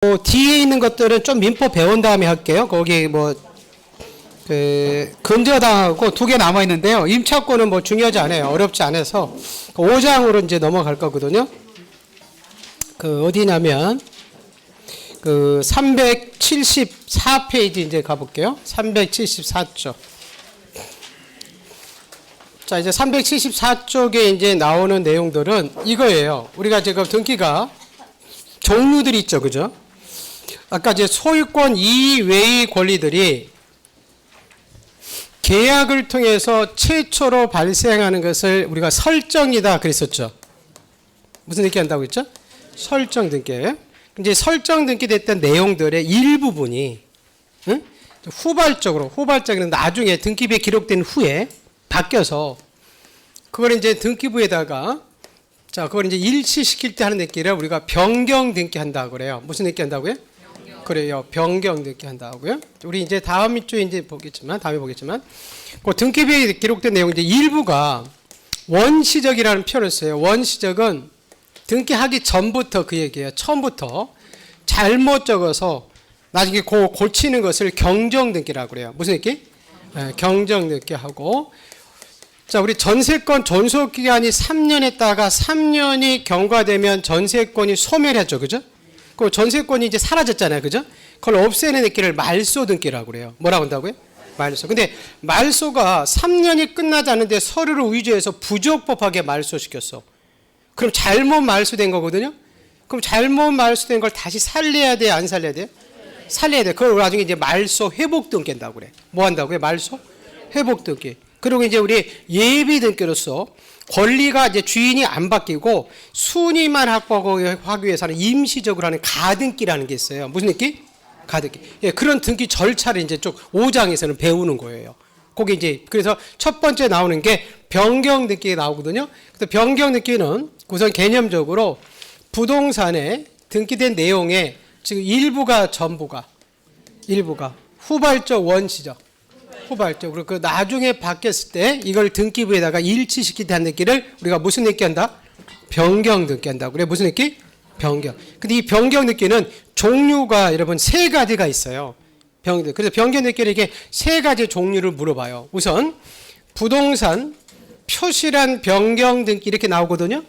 뒤에 있는 것들은 좀 민법 배운 다음에 할게요. 거기 근저당하고 두 개 남아 있는데요. 임차권은 중요하지 않아요. 어렵지 않아서 5장으로 이제 넘어갈 거거든요. 어디냐면 374페이지 이제 가볼게요. 374쪽. 자, 이제 374쪽에 이제 나오는 내용들은 이거예요. 우리가 지금 등기가 종류들이 있죠. 그죠? 아까 이제 소유권 이외의 권리들이 계약을 통해서 최초로 발생하는 것을 우리가 설정이다 그랬었죠. 무슨 등기 한다고 했죠? 설정 등기예요. 이제 설정 등기됐던 내용들의 일부분이 후발적으로 나중에 등기부에 기록된 후에 바뀌어서 그걸 이제 등기부에다가 그걸 이제 일치시킬 때 하는 등기를 우리가 변경 등기 한다고 그래요. 무슨 등기 한다고요? 그래요. 변경 등기 한다고요. 우리 이제 다음 주에 이제 다음에 보겠지만, 그 등기부에 기록된 내용 이제 일부가 원시적이라는 표현을 써요. 원시적은 등기하기 전부터 그 얘기예요. 처음부터 잘못 적어서 나중에 고치는 것을 경정 등기라고 그래요. 무슨 등기? 경정 등기 하고. 자, 우리 전세권 존속 기간이 3년 했다가 3년이 경과되면 전세권이 소멸했죠. 그죠? 그 전세권이 이제 사라졌잖아요. 그죠? 그걸 없애는 등기를 말소 등기라고 그래요. 뭐라고 한다고요? 말소. 근데 말소가 3년이 끝나지 않는데 서류를 위조해서 부적법하게 말소시켰어. 그럼 잘못 말소된 거거든요? 그럼 잘못 말소된 걸 다시 살려야 돼? 안 살려야 돼요? 살려야 돼. 그걸 나중에 이제 말소 회복 등기 한다고 그래. 뭐 한다고요? 말소 회복 등기. 그리고 이제 우리 예비 등기로서 권리가 이제 주인이 안 바뀌고 순위만 확보하기 위해서는 임시적으로 하는 가등기라는 게 있어요. 무슨 등기? 가등기. 예, 그런 등기 절차를 이제 쭉 5장에서는 배우는 거예요. 거기 이제 그래서 첫 번째 나오는 게 변경 등기가 나오거든요. 그래서 변경 등기는 우선 개념적으로 부동산에 등기된 내용의 지금 일부가 후발적 원시적. 후발적으로 그 나중에 바뀌었을 때 이걸 등기부에다가 일치시키는 등기를 우리가 무슨 등기 한다? 변경 등기 한다고. 그래 무슨 등기? 변경. 근데 이 변경 등기는 종류가 여러분 세 가지가 있어요. 그래서 변경 등기를 이게 세 가지 종류를 물어봐요. 우선 부동산 표시란 변경 등기 이렇게 나오거든요.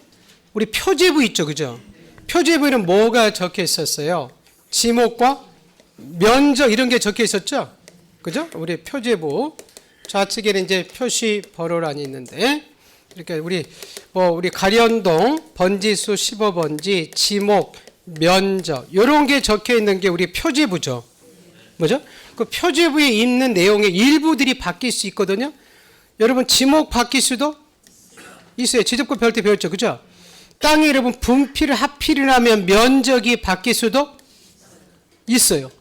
우리 표제부 있죠, 그죠? 표제부에는 뭐가 적혀 있었어요? 지목과 면적 이런 게 적혀 있었죠. 그죠? 우리 표제부 좌측에는 이제 표시 번호란이 있는데 이렇게 우리 가련동 번지수 15번지 지목 면적 이런 게 적혀 있는 게 우리 표제부죠. 뭐죠? 그 표제부에 있는 내용의 일부들이 바뀔 수 있거든요. 여러분 지목 바뀔 수도 있어요. 지적권 배울 때 배웠죠, 그죠? 땅에 여러분 분필 하필이 나면 면적이 바뀔 수도 있어요.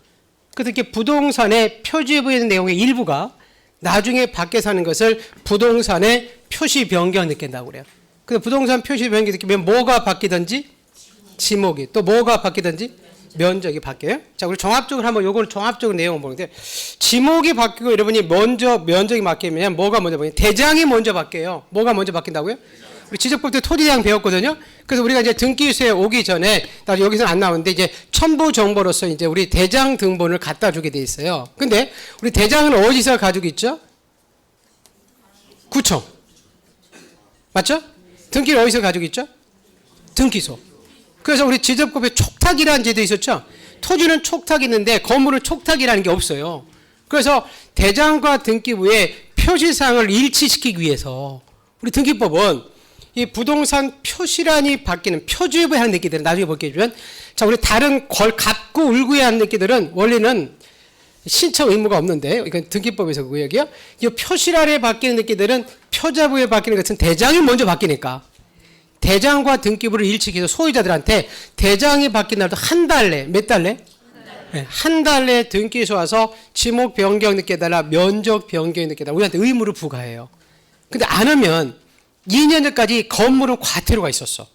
그래서 이렇게 부동산의 표지부에 있는 내용의 일부가 나중에 밖에 사는 것을 부동산의 표시 변경 느낀다고 그래요. 그래서 부동산 표시 변경 느끼면 뭐가 바뀌든지 지목이 또 뭐가 바뀌든지 면적이 바뀌어요. 자, 우리 종합적으로 한번 요걸 종합적으로 내용을 보는데 지목이 바뀌고 여러분이 먼저 면적이 바뀌면 뭐가 먼저 바뀌어요? 대장이 먼저 바뀌어요. 뭐가 먼저 바뀐다고요? 우리 지적법 때 토지대장 배웠거든요. 그래서 우리가 이제 등기소에 오기 전에 여기서는 안 나오는데 이제 첨부 정보로서 이제 우리 대장 등본을 갖다 주게 돼 있어요. 근데 우리 대장은 어디서 가지고 있죠? 구청. 맞죠? 등기를 어디서 가지고 있죠? 등기소. 그래서 우리 지적법에 촉탁이라는 제도 있었죠? 토지는 촉탁이 있는데 건물은 촉탁이라는 게 없어요. 그래서 대장과 등기부의 표시사항을 일치시키기 위해서 우리 등기법은 이 부동산 표시란이 바뀌는 표지부에 하는 느끼들은 나중에 볼게 해주면 자, 우리 다른 갑구 울구에 하는 느끼들은 원래는 신청 의무가 없는데 이건 등기법에서 그 얘기요. 이 표시란에 바뀌는 느끼들은 표자부에 바뀌는 것은 대장이 먼저 바뀌니까 대장과 등기부를 일치해서 소유자들한테 대장이 바뀐 날도 한 달 내, 몇 달 내? 네, 한 달 내 등기소 와서 지목 변경 느끼달라 면적 변경 느끼달라 우리한테 의무를 부과해요. 근데 안 하면 2년 전까지 건물은 과태료가 있었어.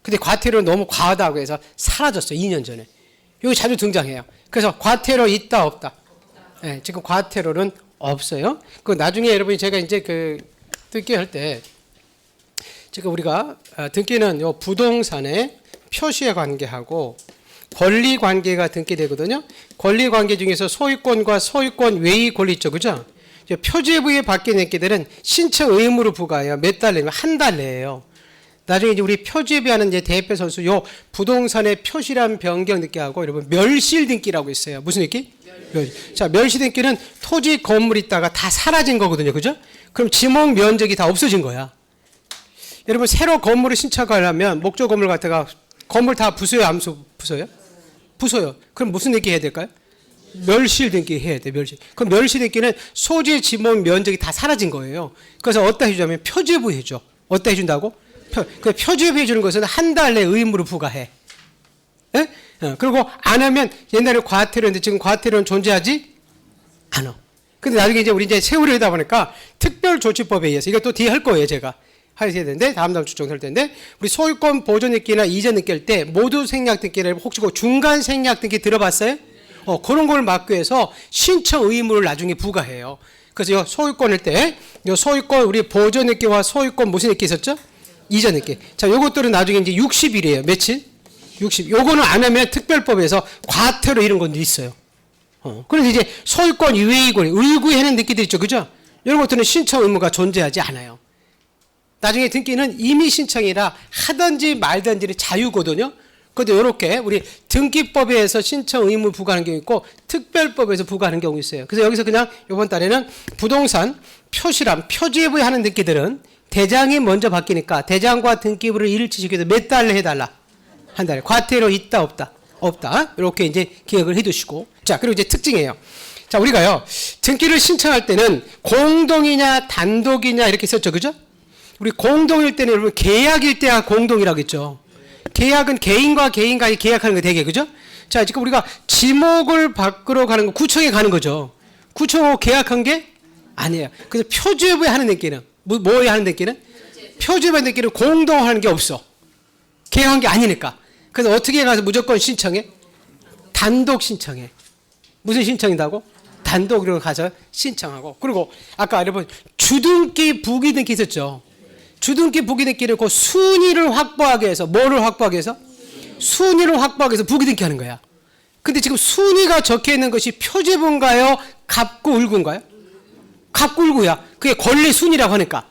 근데 과태료는 너무 과하다고 해서 사라졌어. 2년 전에. 여기 자주 등장해요. 그래서 과태료 있다 없다. 네, 지금 과태료는 없어요. 그 나중에 여러분이 제가 이제 등기 할 때 지금 우리가 등기는 요 부동산의 표시에 관계하고 권리 관계가 등기되거든요. 권리 관계 중에서 소유권과 소유권 외의 권리 있죠, 그죠? 표제부에 바뀐 등기들은 신청 의무로 부과해요. 몇 달 내면 한 달 내에요. 나중에 이제 우리 표제부에 하는 이제 대표 선수 요 부동산의 표시란 변경 등기하고 여러분 멸실 등기라고 있어요. 무슨 등기? 자, 멸실 등기는 토지 건물 있다가 다 사라진 거거든요, 그죠? 그럼 지목 면적이 다 없어진 거야. 여러분 새로 건물을 신청하려면 목조 건물 갖다가 건물 다 부숴요, 안 부숴요? 부숴요. 그럼 무슨 등기 해야 될까요? 멸실 등기 해야 돼, 멸실. 그럼 멸실 등기는 소재 지목 면적이 다 사라진 거예요. 그래서 어디다 해주냐면 표제부 해줘. 어디다 해준다고? 그 표제부 해주는 것은 한 달 내 의무로 부과해. 예? 그리고 안 하면 옛날에 과태료인데 지금 과태료는 존재하지 않아. 근데 나중에 이제 우리 이제 세월이 되다 보니까 특별조치법에 의해서 이거 또 뒤에 할 거예요, 제가. 하셔야 되는데 다음 주 정도 할 텐데 우리 소유권 보존 등기나 이전 등기 할 때 모두 생략 등기를 혹시 그 중간 생략 등기 들어봤어요? 그런 걸 막기 위해서 신청 의무를 나중에 부과해요. 그래서 이 소유권 할 때 이 소유권 우리 보존 등기와 소유권 무슨 등기 있었죠? 이전 등기. 자, 요것들은 나중에 이제 60일이에요. 며칠? 60. 요거는 안 하면 특별법에서 과태료 이런 것도 있어요. 그래서 이제 소유권 이외의 권리, 의구해는 등기들 있죠, 그죠? 이런 것들은 신청 의무가 존재하지 않아요. 나중에 등기는 임의 신청이라 하든지 말든지는 자유거든요. 그런데 이렇게 우리 등기법에서 신청 의무 부과하는 경우 있고 특별법에서 부과하는 경우 있어요. 그래서 여기서 그냥 이번 달에는 부동산 표시란 표제부에 하는 등기들은 대장이 먼저 바뀌니까 대장과 등기부를 일치시켜서 몇 달에 해달라? 한 달에. 과태료 있다 없다? 없다. 이렇게 이제 기억을 해두시고. 자, 그리고 이제 특징이에요. 자, 우리가요 등기를 신청할 때는 공동이냐 단독이냐 이렇게 썼죠, 그죠? 우리 공동일 때는 여러분 계약일 때야 공동이라고 했죠. 계약은 개인과 개인과의 계약하는 거 되게, 그죠? 자, 지금 우리가 지목을 바꾸러 가는 거 구청에 가는 거죠. 구청하고 계약한 게 아니에요. 그래서 표제부에 하는 등기는 뭐에 하는 등기는? 표제부에 하는 등기는 공동하는 게 없어. 계약한 게 아니니까. 그래서 어떻게 가서 무조건 신청해? 단독 신청해. 무슨 신청이라고? 단독으로 가서 신청하고. 그리고 아까 여러분 주등기 부기등기 있었죠. 주등기 부기등기는 그 순위를 확보하기 위해서 뭐를 확보하기 위해서? 순위를 확보하기 위해서 부기등기 하는 거야. 근데 지금 순위가 적혀 있는 것이 표제부인가요? 갑구을구인가요? 갑구을구야. 그게 권리 순위라고 하니까.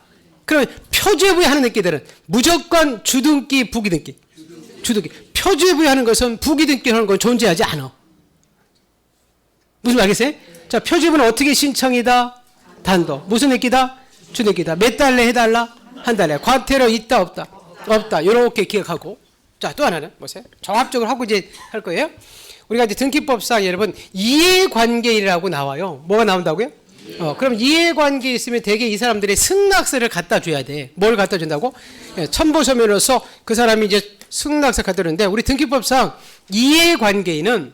그러면 표제부에 하는 등기들은 무조건 주등기 부기등기. 주등기. 표제부에 하는 것은 부기등기 하는 건 존재하지 않아. 무슨 말이겠어요? 자, 표제부는 어떻게 신청이다? 단독. 무슨 등기다? 주등기다. 몇 달에 해달라? 한 달에. 과태료 있다 없다? 없다. 이렇게 기억하고. 자, 또 하나는 보세요. 종합적으로 하고 이제 할 거예요. 우리가 이제 등기법상 여러분 이해관계이라고 나와요. 뭐가 나온다고요? 그럼 이해관계 있으면 대개 이 사람들이 승낙서를 갖다 줘야 돼. 뭘 갖다 준다고? 첨부서면으로서 그 사람이 이제 승낙서 갖다 주는데 우리 등기법상 이해관계인은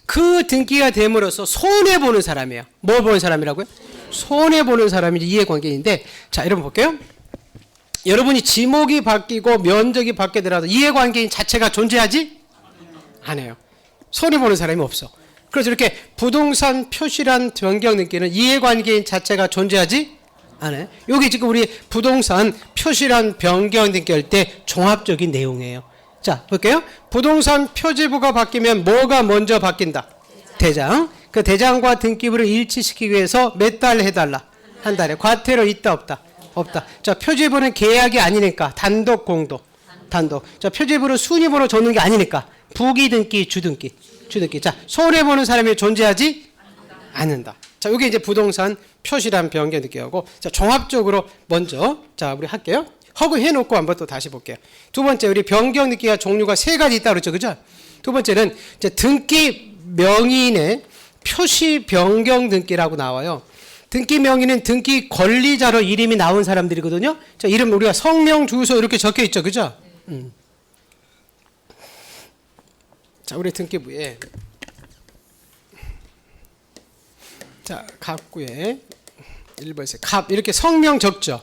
그 등기가 됨으로써 손해보는 사람이에요. 뭐 보는 사람이라고요? 손해보는 사람이 이해관계인데, 자, 여러분 볼게요. 여러분이 지목이 바뀌고 면적이 바뀌더라도 이해관계인 자체가 존재하지 않아요. 손해보는 사람이 없어. 그래서 이렇게 부동산 표시란 변경 등기는 이해관계인 자체가 존재하지 않아요. 여기 지금 우리 부동산 표시란 변경 등기 할 때 종합적인 내용이에요. 자, 볼게요. 부동산 표제부가 바뀌면 뭐가 먼저 바뀐다? 대장. 그 대장과 등기부를 일치시키기 위해서 몇 달 해달라? 한 달에. 과태료 있다 없다? 없다. 자, 표제부는 계약이 아니니까 단독 공동. 단독. 자, 표제부는 순위번호 줬는 게 아니니까 부기등기 주등기. 주등기. 자, 손해보는 사람이 존재하지 않는다. 자, 이게 이제 부동산 표시란 변경 등기하고, 자, 종합적으로 먼저 자, 우리 할게요. 허그 해놓고 한번 또 다시 볼게요. 두 번째, 우리 변경 등기가 종류가 세 가지 있다 그랬죠, 그죠? 두 번째는 이제 등기 명의인의 표시 변경 등기라고 나와요. 등기 명의는 등기 권리자로 이름이 나온 사람들이거든요. 자, 이름 우리가 성명, 주소 이렇게 적혀 있죠, 그죠? 자, 우리 등기부에 자, 갑구에 1번에 갑 이렇게 성명 적죠.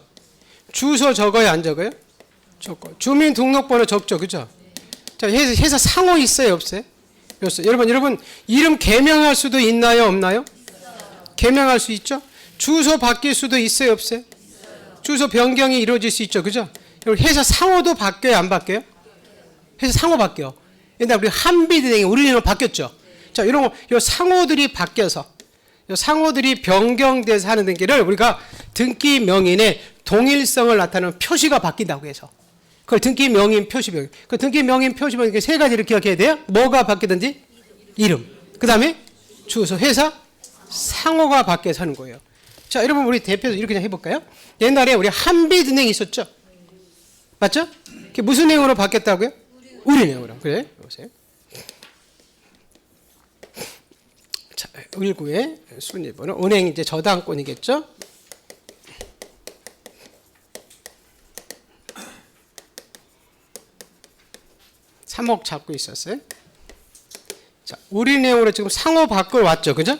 주소 적어요, 안 적어요? 적고. 주민등록번호 적죠, 그죠? 자, 회사 상호 있어요, 없어요? 없어요. 여러분 이름 개명할 수도 있나요, 없나요? 개명할 수 있죠. 주소 바뀔 수도 있어요, 없어요? 주소 변경이 이루어질 수 있죠, 그죠? 회사 상호도 바뀌어요, 안 바뀌어요? 회사 상호 바뀌어. 옛날 우리 한비대행이 우리는 바뀌었죠. 자, 이런 거, 요 상호들이 바뀌어서, 요 상호들이 변경돼서 하는 등기를 우리가 등기 명인의 동일성을 나타내는 표시가 바뀐다고 해서. 그걸 등기 명인 표시 변경. 그 등기 명인 표시 변경 세 가지를 기억해야 돼요. 뭐가 바뀌든지? 이름. 그 다음에 주소, 회사, 상호가 바뀌어서 하는 거예요. 자, 여러분 우리 대표도 이렇게 좀 해볼까요? 옛날에 우리 한비은행이 있었죠? 맞죠? 그게 무슨 내용으로 바뀌었다고요? 우리은행으로. 그래, 보세요. 자, 19의 순위번호. 은행 이제 저당권이겠죠? (3억) 잡고 있었어요. 자, 우리은행으로 지금 상호 밖으로 왔죠, 그죠?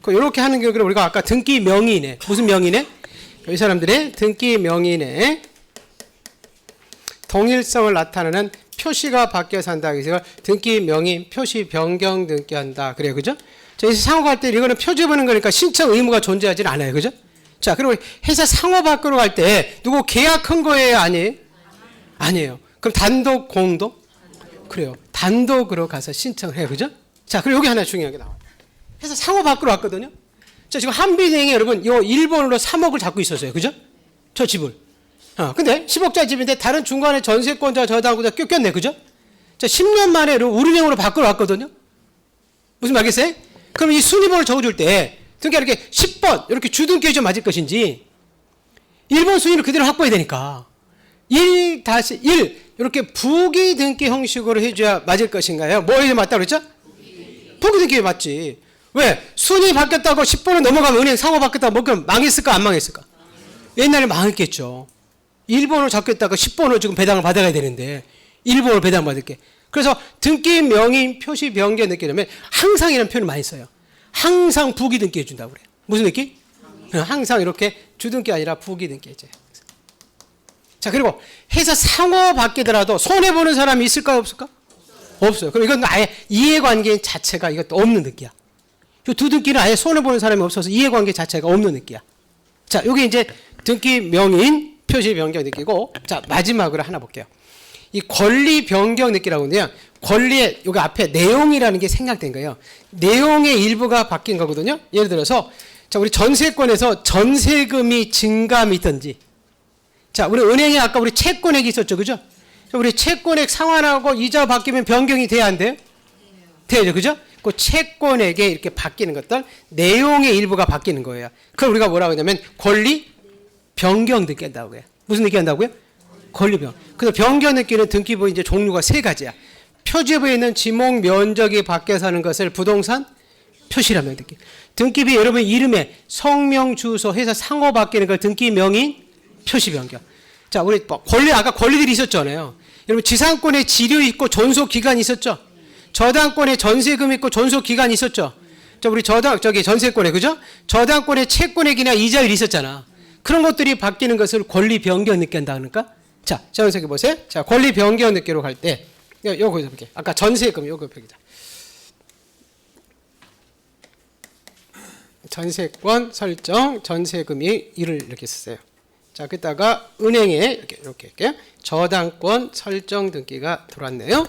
이렇게 하는 경우를 우리가 아까 등기 명의인에 무슨 명의인에? 이 사람들의 등기 명의인에 동일성을 나타내는 표시가 바뀌어서 한다. 그래서 등기 명의 표시 변경 등기한다. 그래요, 그죠? 자, 여기서 상호 갈 때 이거는 표지 보는 거니까 신청 의무가 존재하지는 않아요, 그죠? 자, 그리고 회사 상호 밖으로 갈 때 누구 계약한 거예요, 아니에요? 아니에요. 그럼 단독, 공동? 그래요. 단독으로 가서 신청을 해요, 그죠? 자, 그리고 여기 하나 중요한 게 나와요. 회사 상호 밖으로 왔거든요. 자, 지금 한비은행에 여러분 요 일본으로 3억을 잡고 있었어요, 그죠? 저 집을. 근데 10억짜리 집인데 다른 중간에 전세권자 저당권자 껴꼈네, 그죠? 자, 10년 만에 우리은행으로 바꾸러 왔거든요. 무슨 말겠어요? 그럼 이 순위번호를 적어줄 때 등기 이렇게 10번 이렇게 주등기에 좀 맞을 것인지 1번 순위를 그대로 확보해야 되니까 1-1 이렇게 부기 등기 형식으로 해줘야 맞을 것인가요? 뭐에 맞다고 그랬죠? 부기 등기에 맞지. 왜? 순위 바뀌었다고 10번을 넘어가면 은행 상호 바뀌었다고 뭐 그럼 망했을까 안 망했을까? 옛날에 망했겠죠. 1번으로 잡겠다가 10번으로 지금 배당을 받아가야 되는데 1번으로 배당 받을게. 그래서 등기 명의 표시 변경 느끼려면 항상 이라는 표현을 많이 써요. 항상 부기 등기 해준다고 그래요. 무슨 느낌? 항상 이렇게 주등기 아니라 부기 등기 해줘요. 자, 그리고 회사 상호 바뀌더라도 손해보는 사람이 있을까요, 없을까? 없어요. 그럼 이건 아예 이해관계 자체가 이것도 없는 느끼야. 이 두 등기는 아예 손해보는 사람이 없어서 이해관계 자체가 없는 느끼야. 자, 요게 이제 등기 명인 표시 변경 느끼고, 자, 마지막으로 하나 볼게요. 이 권리 변경 느끼라고 하는데요. 권리의 여기 앞에 내용이라는 게 생략된 거예요. 내용의 일부가 바뀐 거거든요. 예를 들어서, 자, 우리 전세권에서 전세금이 증감이든지, 자, 우리 은행에 아까 우리 채권액이 있었죠, 그죠? 우리 채권액 상환하고 이자 바뀌면 변경이 돼야 안 돼요? 돼야죠, 그죠? 그 채권액에 이렇게 바뀌는 것들, 내용의 일부가 바뀌는 거예요. 그걸 우리가 뭐라고 하냐면 권리 변경 느낀다고 해요. 무슨 느낀다고요? 권리 변경. 그래서 변경 느끼는 등기부 이제 종류가 세 가지야. 표지부에 있는 지목 면적이 바뀌어서 하는 것을 부동산 표시라면 느끼. 등기부 여러분 이름에 성명 주소 회사 상호 바뀌는 걸 등기 명인 표시 변경. 자, 우리 권리 아까 권리들이 있었잖아요. 여러분 지상권에 지료 있고 존속 기간이 있었죠. 저당권에 전세금 있고 존속 기간이 있었죠. 자, 우리 전세권에 그죠? 저당권에 채권액이나 이자율이 있었잖아. 그런 것들이 바뀌는 것을 권리 변경 느낀다 그러니까. 자, 여기서 보세요. 자, 권리 변경 느끼로 갈 때 요거 볼게요. 아까 전세금 요거 보기자. 전세권 설정 전세금이 1을 이렇게 썼어요. 자, 그다가 은행에 이렇게 저당권 설정 등기가 들어왔네요.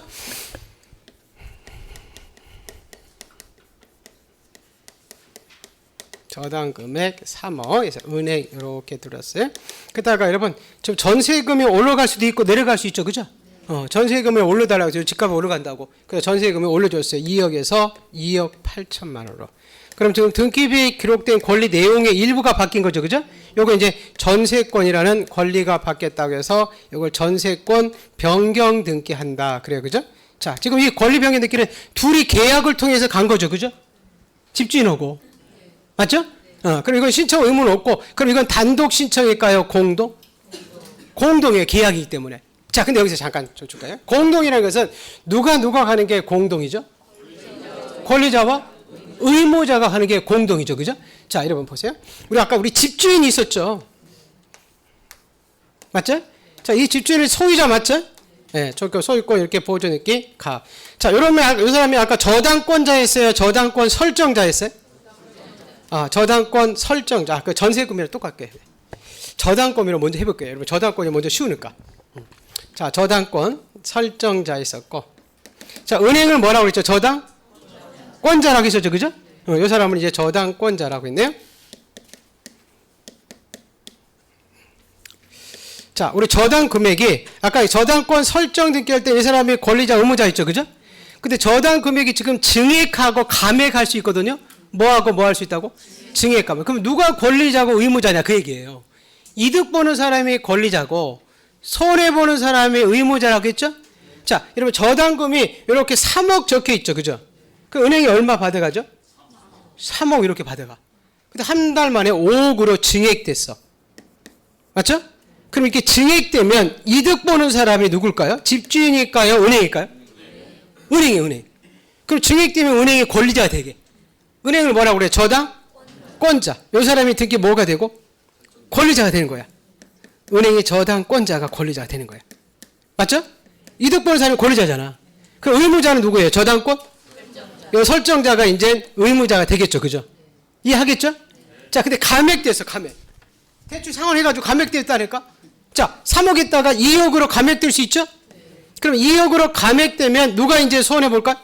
저당 금액 3억에서 은행 이렇게 들었어요. 그다가 여러분 좀 전세금이 올라갈 수도 있고 내려갈 수 있죠, 그죠? 전세금을 올려달라고 해서 집값이 올라간다고. 그래서 전세금을 올려줬어요. 2억에서 2억 8천만 원으로. 그럼 지금 등기부에 기록된 권리 내용의 일부가 바뀐 거죠, 그죠? 요거 이제 전세권이라는 권리가 바뀌었다고 해서 이걸 전세권 변경 등기한다. 그래요, 그죠? 자, 지금 이 권리 변경 등기는 둘이 계약을 통해서 간 거죠, 그죠? 집주인하고. 맞죠? 그럼 이건 신청 의무는 없고, 그럼 이건 단독 신청일까요? 공동? 공동이에요. 계약이기 때문에. 자, 근데 여기서 잠깐 좀 줄까요? 공동이라는 것은 누가 가는 게 공동이죠? 권리자와 의무자가 하는 게 공동이죠. 그죠? 자, 여러분 보세요. 우리 집주인이 있었죠? 맞죠? 자, 이 집주인은 소유자 맞죠? 네, 소유권 이렇게 보존 있기 가. 자, 이 사람이 아까 저당권자였어요? 저당권 설정자였어요? 저당권 설정자. 그 전세금이랑 똑같게. 저당권으로 먼저 해볼게요. 여러분, 저당권이 먼저 쉬우니까. 자, 저당권 설정자 있었고. 자, 은행을 뭐라고 그랬죠? 저당권자라고 했었죠. 그죠? 이 사람은 이제 저당권자라고 했네요. 자, 우리 저당 금액이 아까 저당권 설정 등기 할 때 이 사람이 권리자 의무자 있죠. 그죠? 근데 저당 금액이 지금 증액하고 감액할 수 있거든요. 뭐하고 뭐 할 수 있다고? 증액 감액. 그럼 누가 권리자고 의무자냐 그 얘기예요. 이득 보는 사람이 권리자고 손해 보는 사람이 의무자라고 했죠? 자, 여러분 저당금이 이렇게 3억 적혀 있죠. 그죠? 그 은행이 얼마 받아가죠? 3억 이렇게 받아가. 근데 한 달 만에 5억으로 증액됐어. 맞죠? 그럼 이렇게 증액되면 이득 보는 사람이 누굴까요? 집주인일까요? 은행일까요? 은행이에요, 은행. 그럼 증액되면 은행이 권리자가 되게. 은행을 뭐라고 그래? 저당권자. 이 사람이 등기 뭐가 되고? 권리자가 되는 거야. 은행의 저당권자가 권리자가 되는 거야. 맞죠? 이득 보는 사람이 권리자잖아. 그럼 의무자는 누구예요? 저당권? 이 설정자가 이제 의무자가 되겠죠. 그죠? 이해하겠죠? 자, 근데 감액됐어, 감액. 대출 상환해가지고 감액됐다니까? 자, 3억 했다가 2억으로 감액될 수 있죠? 그럼 2억으로 감액되면 누가 이제 손해볼까?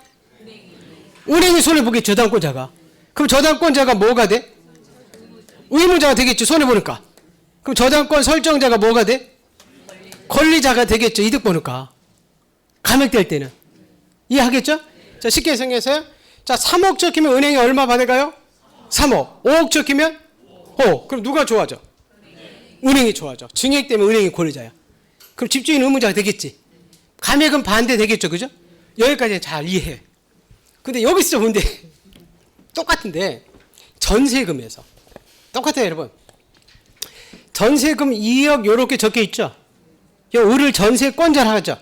은행이 손해보겠죠, 저당권자가. 그럼 저당권자가 뭐가 돼? 의무자가 되겠죠, 손해보니까. 그럼 저당권 설정자가 뭐가 돼? 권리자가 되겠죠, 이득 보니까. 감액될 때는. 이해하겠죠? 자, 쉽게 생각해서요. 자, 3억 적히면 은행이 얼마 받아가요? 3억. 5억 적히면? 5억. 그럼 누가 좋아져? 은행이 좋아져. 증액되면 은행이 권리자야. 그럼 집주인 의무자가 되겠지. 감액은 반대 되겠죠. 그죠? 여기까지는 잘 이해해. 근데 여기서 근데 똑같은데 전세금에서 똑같아요, 여러분. 전세금 2억 요렇게 적혀 있죠. 요 을을 전세권자라 하죠.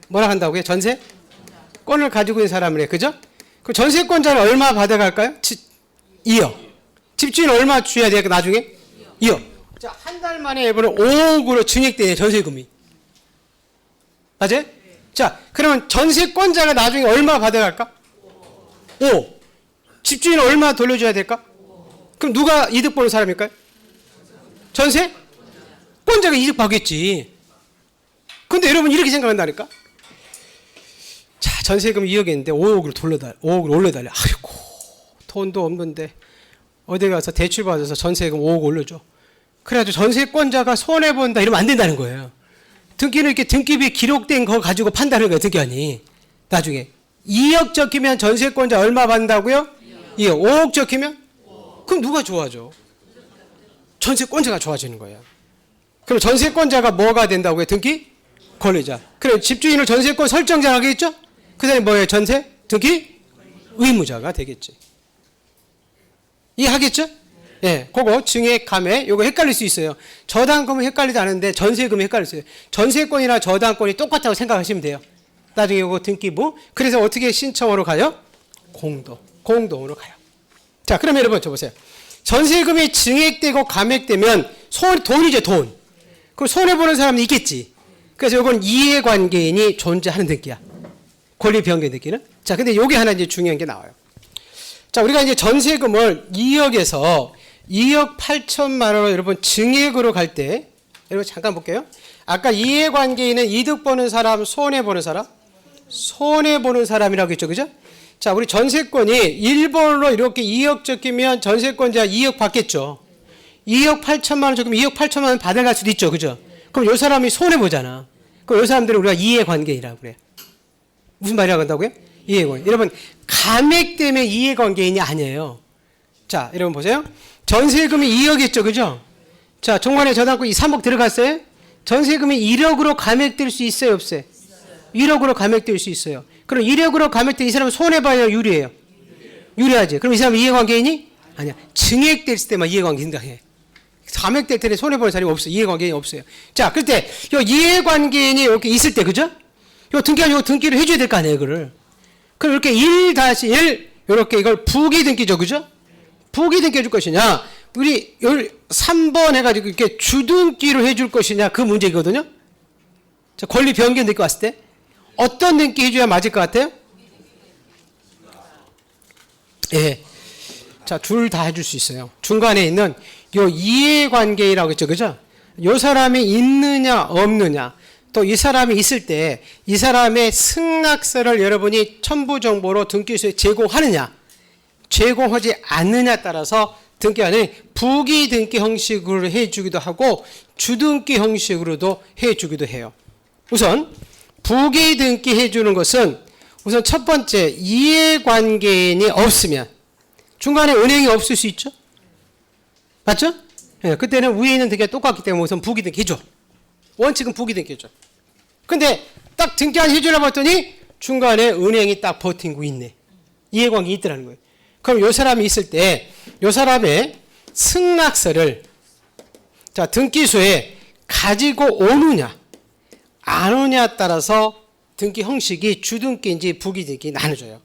뭐라 한다고요? 전세권을 가지고 있는 사람을 해. 그죠? 그 전세권자는 얼마 받아갈까요? 2억. 집주인 얼마 줘야 돼요? 나중에? 2억. 자, 한 달 만에 이번에 5억으로 증액되네, 전세금이. 맞아요? 자, 그러면 전세권자가 나중에 얼마 받아갈까? 5. 집주인은 얼마 돌려줘야 될까? 그럼 누가 이득 보는 사람일까요? 전세권자가 이득 받겠지. 근데 여러분 이렇게 생각한다니까? 자, 전세금 2억인데 5억으로 올려달래. 아이고, 돈도 없는데 어디 가서 대출 받아서 전세금 5억 올려줘. 그래가지고 전세권자가 손해본다 이러면 안 된다는 거예요. 등기는 이렇게 등기부에 기록된 거 가지고 판단하는 거예요, 등기관이. 나중에 2억 적히면 전세권자 얼마 받는다고요? 2억. 5억 적히면? 그럼 누가 좋아져? 전세권자가 좋아지는 거예요. 그럼 전세권자가 뭐가 된다고요? 등기? 권리자. 그럼 집주인을 전세권 설정자 하겠죠? 그 사람이 뭐예요? 전세? 등기? 의무자가 되겠지. 이해하겠죠? 예, 그거 증액, 감액, 요거 헷갈릴 수 있어요. 저당금은 헷갈리지 않은데 전세금이 헷갈릴 수 있어요. 전세권이나 저당권이 똑같다고 생각하시면 돼요. 나중에 요거 등기부. 그래서 어떻게 신청으로 가요? 공동으로 가요. 자, 그럼 여러분 저 보세요. 전세금이 증액되고 감액되면 돈이죠, 돈. 그럼 손해보는 사람은 있겠지. 그래서 요건 이해관계인이 존재하는 등기야. 권리 변경 등기는. 자, 근데 요게 하나 이제 중요한 게 나와요. 자, 우리가 이제 전세금을 2억에서 2억 8천만 원으로 여러분 증액으로 갈 때, 여러분 잠깐 볼게요. 아까 이해관계인은 이득 보는 사람, 손해 보는 사람? 손해 보는 사람이라고 했죠. 그죠? 자, 우리 전세권이 1번으로 이렇게 2억 적히면 전세권자 2억 받겠죠. 2억 8천만 원 적으면 2억 8천만 원 받아갈 수도 있죠. 그죠? 그럼 요 사람이 손해 보잖아. 그럼 요 사람들은 우리가 이해관계인이라고 그래요. 무슨 말이라고 한다고요? 이해관계. 여러분, 감액 때문에 이해관계인이 아니에요. 자, 여러분 보세요. 전세금이 2억이었죠. 그죠? 자, 종관에 저당권 3억 들어갔어요? 전세금이 1억으로 감액될 수 있어요? 없어요? 1억으로 감액될 수 있어요. 그럼 1억으로 감액된 이 사람은 손해봐요? 유리해요? 유리하지. 그럼 이 사람은 이해관계인이? 아니야. 증액될 때만 이해관계인다 해. 감액될 때는 손해보는 사람이 없어요. 이해관계인이 없어요. 자, 그때 요 이해관계인이 이렇게 있을 때, 그죠? 요 등기를 해줘야 될 거 아니에요, 이거를. 그럼 이렇게 1-1, 이렇게 이걸 부기 등기죠, 그죠? 부기 등기 해줄 것이냐, 우리 3번 해가지고 이렇게 주등기로 해줄 것이냐, 그 문제거든요. 자, 권리 변경 등기 왔을 때, 어떤 등기 해줘야 맞을 것 같아요? 예. 자, 둘 다 해줄 수 있어요. 중간에 있는 요 이해관계라고 했죠, 그죠? 요 사람이 있느냐, 없느냐, 또 이 사람이 있을 때 이 사람의 승낙서를 여러분이 첨부 정보로 등기소에 제공하느냐 제공하지 않느냐에 따라서 등기하는 부기 등기 형식으로 해주기도 하고 주등기 형식으로도 해주기도 해요. 우선 부기 등기 해주는 것은 우선 첫 번째 이해관계인이 없으면 중간에 은행이 없을 수 있죠. 맞죠? 네, 그때는 위에 있는 등기가 똑같기 때문에 우선 부기 등기 해줘. 원칙은 부기 등기 해줘. 근데 딱 등기 안 해주려고 했더니 중간에 은행이 딱 버티고 있네. 이해관계 있더라는 거예요. 그럼 이 사람이 있을 때 이 사람의 승낙서를 자 등기소에 가지고 오느냐 안 오냐에 따라서 등기 형식이 주등기인지 부기등기 나눠져요.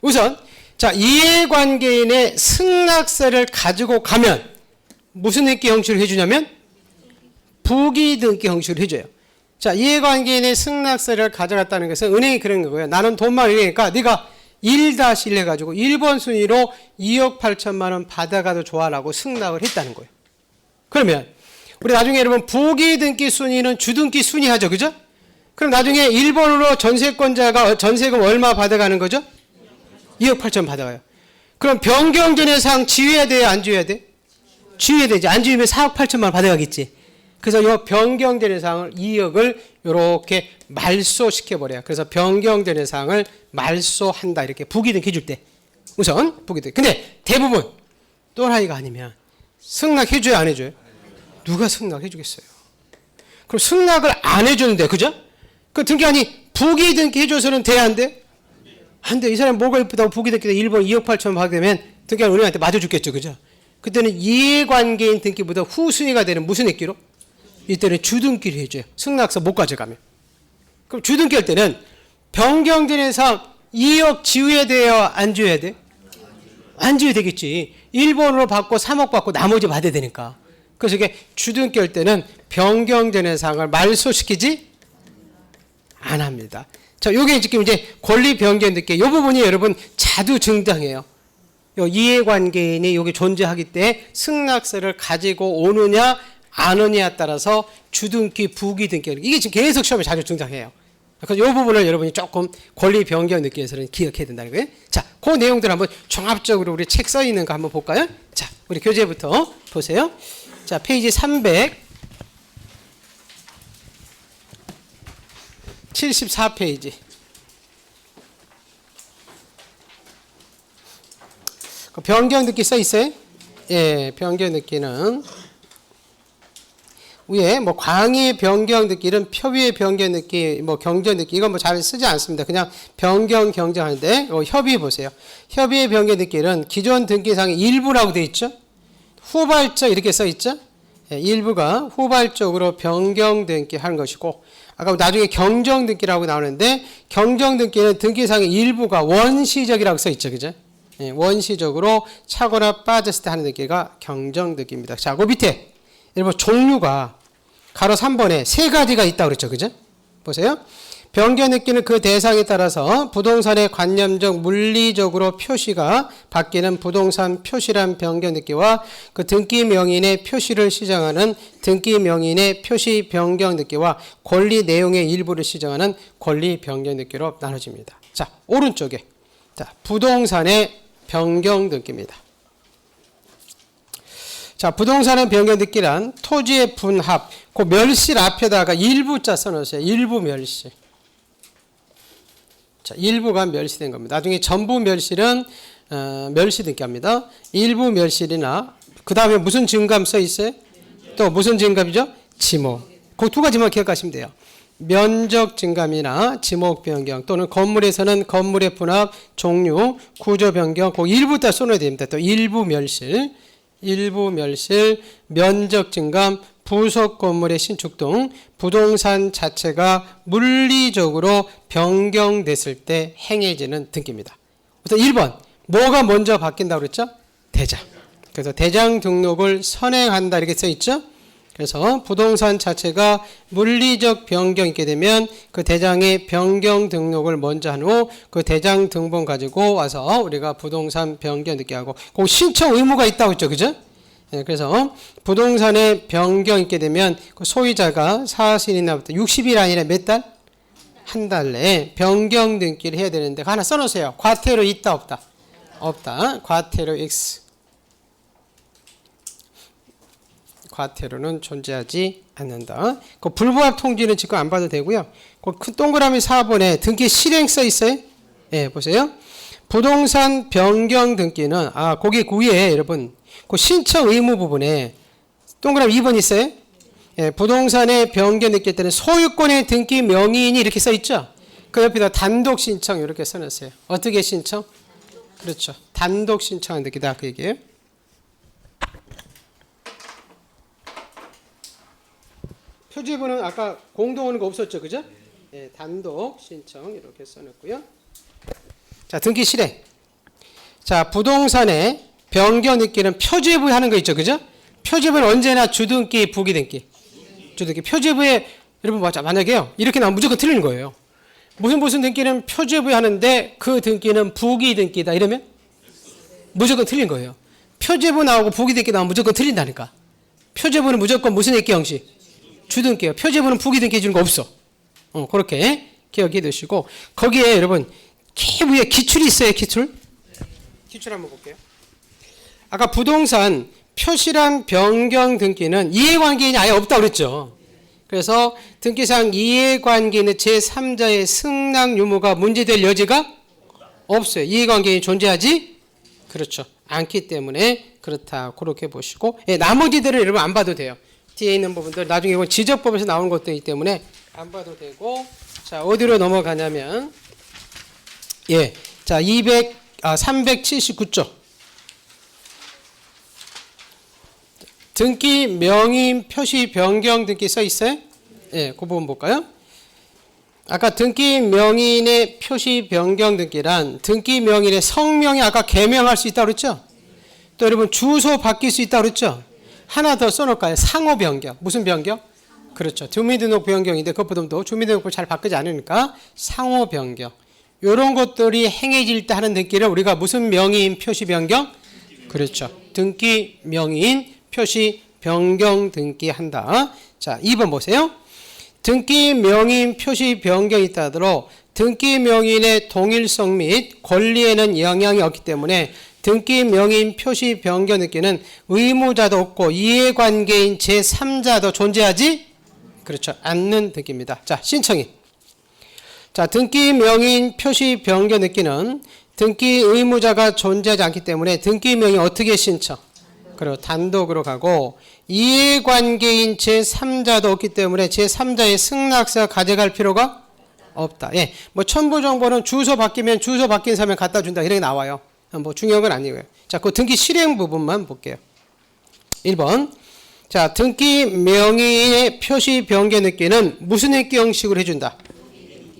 우선 자 이해관계인의 승낙서를 가지고 가면 무슨 등기 형식을 해주냐면 부기등기 형식을 해줘요. 자 이해관계인의 승낙서를 가져갔다는 것은 은행이 그런 거고요. 나는 돈만 일이니까 네가 1-1 해가지고 1번 순위로 2억 8천만 원 받아가도 좋아라고 승낙을 했다는 거예요. 그러면 우리 나중에 여러분 부기등기 순위는 주등기 순위하죠. 그죠? 그럼 나중에 1번으로 전세권자가 전세금 얼마 받아가는 거죠? 2억 8천 받아가요. 그럼 변경전해상 지휘해야 돼요? 안 지휘해야 돼? 지휘해야 되지. 안 지휘면 4억 8천만 원 받아가겠지. 그래서 이 변경전해상을 2억을 이렇게 말소시켜버려요. 그래서 변경전해상을 말소한다. 이렇게 부기등기 해줄 때. 우선 부기등기. 근데 대부분 또라이가 아니면 승낙해줘요? 안 해줘요? 누가 승낙해주겠어요? 그럼 승낙을 안 해주는데 그죠? 그 등기관이 부기등기 해줘서는 돼? 안 돼? 안 돼. 이 사람 뭐가 이쁘다고 부기등기 1번 2억 8천 받으면 등기관 은행한테 맞아줬겠죠. 그죠? 그때는 이해관계인 등기보다 후순위가 되는 무슨 등기로? 이때는 주등기를 해줘요. 승낙서 못 가져가면. 그럼 주등기 할 때는 변경전해상 2억 지우야 돼요? 안 지워야 돼? 안 지워야 되겠지. 1번으로 받고 3억 받고 나머지 받아야 되니까. 그래서 이게 주등기 할 때는 변경전해상을 말소시키지 안 합니다. 자, 요게 지금 이제 권리 변경 등기. 요 부분이 여러분 자주 등장해요. 요 이해관계인이 여기 존재하기 때문에 승낙서를 가지고 오느냐 안 오느냐에 따라서 주등기, 부기등기 이게 지금 계속 시험에 자주 등장해요. 그래서 이 부분을 여러분이 조금 권리 변경 느끼에서는 기억해야 된다는 거예요. 자, 그 내용들 한번 종합적으로 우리 책 써 있는 거 한번 볼까요? 자, 우리 교재부터 보세요. 자, 페이지 374페이지. 변경 느끼 써 있어요? 예, 변경 느끼는 위에 뭐 광의 변경 느끼는 표위의 변경 느끼, 뭐 경전 느끼 이건 뭐 잘 쓰지 않습니다. 그냥 변경 경정하는데 협의 보세요. 협의의 변경 느끼는 기존 등기상의 일부라고 되어 있죠. 후발적 이렇게 써 있죠. 예, 일부가 후발적으로 변경 등기하는 것이고 아까 나중에 경정 등기라고 나오는데 경정 등기는 등기상의 일부가 원시적이라고 써 있죠. 그죠? 예, 원시적으로 차거나 빠졌을 때 하는 등기가 경정 등기입니다. 자, 그 밑에 여러분 종류가 가로 3번에 세 가지가 있다고 그랬죠. 그죠? 보세요. 변경 느끼는 그 대상에 따라서 부동산의 관념적 물리적으로 표시가 바뀌는 부동산 표시란 변경 느끼와 그 등기 명인의 표시를 시정하는 등기 명인의 표시 변경 느끼와 권리 내용의 일부를 시정하는 권리 변경 느끼로 나눠집니다. 자, 오른쪽에 자, 부동산의 변경 느끼입니다. 자, 부동산의 변경 느끼란 토지의 분합, 그 멸실 앞에다가 일부자 써놓으세요. 일부 멸실. 자, 일부가 멸시된 겁니다. 나중에 전부 멸실은 멸시 등기합니다. 일부 멸실이나 그 다음에 무슨 증감 써 있어요? 또 무슨 증감이죠? 지목. 그 두 가지만 기억하시면 돼요. 면적 증감이나 지목 변경 또는 건물에서는 건물의 분합, 종류, 구조 변경 그 일부 다 써놔야 됩니다. 또 일부 멸실. 일부 멸실, 면적 증감, 부속 건물의 신축 등 부동산 자체가 물리적으로 변경됐을 때 행해지는 등기입니다. 우선 1번, 뭐가 먼저 바뀐다고 그랬죠? 대장. 그래서 대장 등록을 선행한다 이렇게 써 있죠? 그래서 부동산 자체가 물리적 변경이 있게 되면 그 대장의 변경 등록을 먼저 한 후 그 대장 등본 가지고 와서 우리가 부동산 변경 등기하고 그 신청 의무가 있다고 했죠. 그죠? 예, 그래서 부동산의 변경 있게 되면 그 소유자가 사실인 날부터 60일 아니라 몇 달? 한 달 내에 변경 등기를 해야 되는데 하나 써놓으세요. 과태료 있다 없다? 없다. 과태료 X. 과태료는 존재하지 않는다. 그 불부합 통지는 지금 안 봐도 되고요. 그 큰 동그라미 4번에 등기 실행 써 있어요. 예, 보세요. 부동산 변경 등기는 거기 위에 여러분 그 신청 의무 부분에 동그라미 2번 있어요. 예, 부동산의 변경 등기 때는 소유권의 등기 명의인이 이렇게 써 있죠. 그 옆에다 단독 신청 이렇게 써놨어요. 어떻게 신청? 그렇죠. 단독 신청한 등기다 그 얘기예요. 표지부는 아까 공동하는 거 없었죠, 그죠? 예, 단독 신청 이렇게 써놨고요. 자, 등기 실행. 자, 부동산의 변경 등기는 표지부에 하는 거 있죠, 그죠? 표지부는 언제나 주등기, 부기등기. 주등기. 표지부에 여러분 만약에요 이렇게 나오면 무조건 틀리는 거예요. 무슨 등기는 표지부에 하는데 그 등기는 부기등기다 이러면 무조건 틀린 거예요. 표지부 나오고 부기등기 나오면 무조건 틀린다니까. 표지부는 무조건 무슨 등기 형식? 주등기예요. 표지부는 부기등기 해주는 거 없어. 그렇게 기억해 두시고 거기에 여러분 위에 기출이 있어요. 기출 한번 볼게요. 아까 부동산 표시란 변경 등기는 이해관계인이 아예 없다고 그랬죠. 그래서 등기상 이해관계인의 제3자의 승낙 유무가 문제될 여지가 없어요. 이해관계인이 존재하지 그렇죠. 않기 때문에 그렇다. 그렇게 보시고 나머지들은 여러분 안 봐도 돼요. 뒤에 있는 부분들 나중에 이건 지적법에서 나오는 것들이기 때문에 안 봐도 되고 자 어디로 넘어가냐면 자 379조 등기 명의 표시 변경 등기 써 있어요? 그 부분 볼까요? 아까 등기 명의인의 표시 변경 등기란 등기 명의인의 성명이 아까 개명할 수 있다고 그랬죠? 또 여러분 주소 바뀔 수 있다고 그랬죠? 하나 더 써놓을까요? 상호 변경. 무슨 변경? 그렇죠. 주민등록 변경인데 그것보다도 주민등록을 잘 바꾸지 않으니까 상호 변경. 이런 것들이 행해질 때 하는 등기를 우리가 무슨 명의인 표시 변경? 그렇죠. 등기 명의인 표시 변경 등기 한다. 자, 2번 보세요. 등기 명의인 표시 변경이 있다 하더라도 등기 명의인의 동일성 및 권리에는 영향이 없기 때문에 등기 명의인 표시 변경 등기는 의무자도 없고 이해관계인 제3자도 존재하지 그렇죠. 않는 등기입니다. 자, 신청인. 자, 등기 명의인 표시 변경 등기는 등기 의무자가 존재하지 않기 때문에 등기 명의 어떻게 신청? 그리고 단독으로 가고 이해관계인 제3자도 없기 때문에 제3자의 승낙서가 가져갈 필요가 없다. 뭐 첨부 정보는 주소 바뀌면 주소 바뀐 사람을 갖다 준다 이렇게 나와요. 뭐 중요한 건 아니고요. 자, 그 등기 실행 부분만 볼게요. 1번. 자, 등기 명의의 표시 변경 등기는 무슨 등기 형식으로 해준다?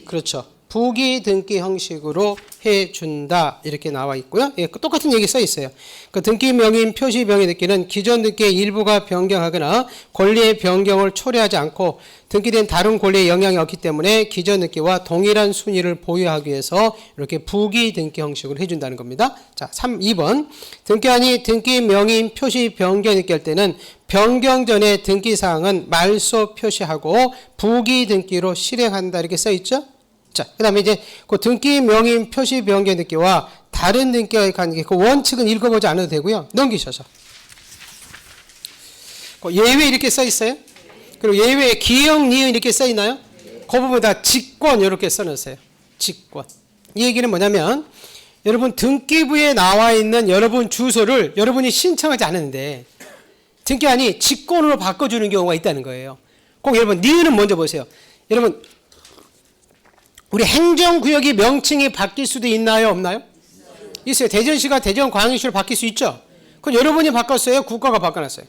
그렇죠. 부기 등기 형식으로 해준다. 이렇게 나와 있고요. 똑같은 얘기 써 있어요. 그 등기 명의인 표시 변경 등기는 기존 등기의 일부가 변경하거나 권리의 변경을 초래하지 않고 등기된 다른 권리에 영향이 없기 때문에 기존 등기와 동일한 순위를 보유하기 위해서 이렇게 부기 등기 형식으로 해준다는 겁니다. 자, 2번. 등기한이 등기 명의인 표시 변경 등기 할 때는 변경 전에 등기사항은 말소 표시하고 부기 등기로 실행한다. 이렇게 써 있죠? 자, 그 다음에 이제 그 등기 명의인 표시 변경 등기와 다른 등기와의 관계, 그 원칙은 읽어보지 않아도 되고요. 넘기셔서. 그 예외 이렇게 써 있어요. 그리고 예외에 기역, 니은 이렇게 써 있나요? 그 부분 다 직권 이렇게 써놓으세요. 직권. 이 얘기는 뭐냐면 여러분 등기부에 나와 있는 여러분 주소를 여러분이 신청하지 않았는데 등기한이 직권으로 바꿔주는 경우가 있다는 거예요. 꼭 여러분 니은은 먼저 보세요. 여러분 우리 행정구역이 명칭이 바뀔 수도 있나요? 없나요? 있어요. 대전시가 대전광역시로 바뀔 수 있죠. 그건 여러분이 바꿨어요? 국가가 바꿔놨어요?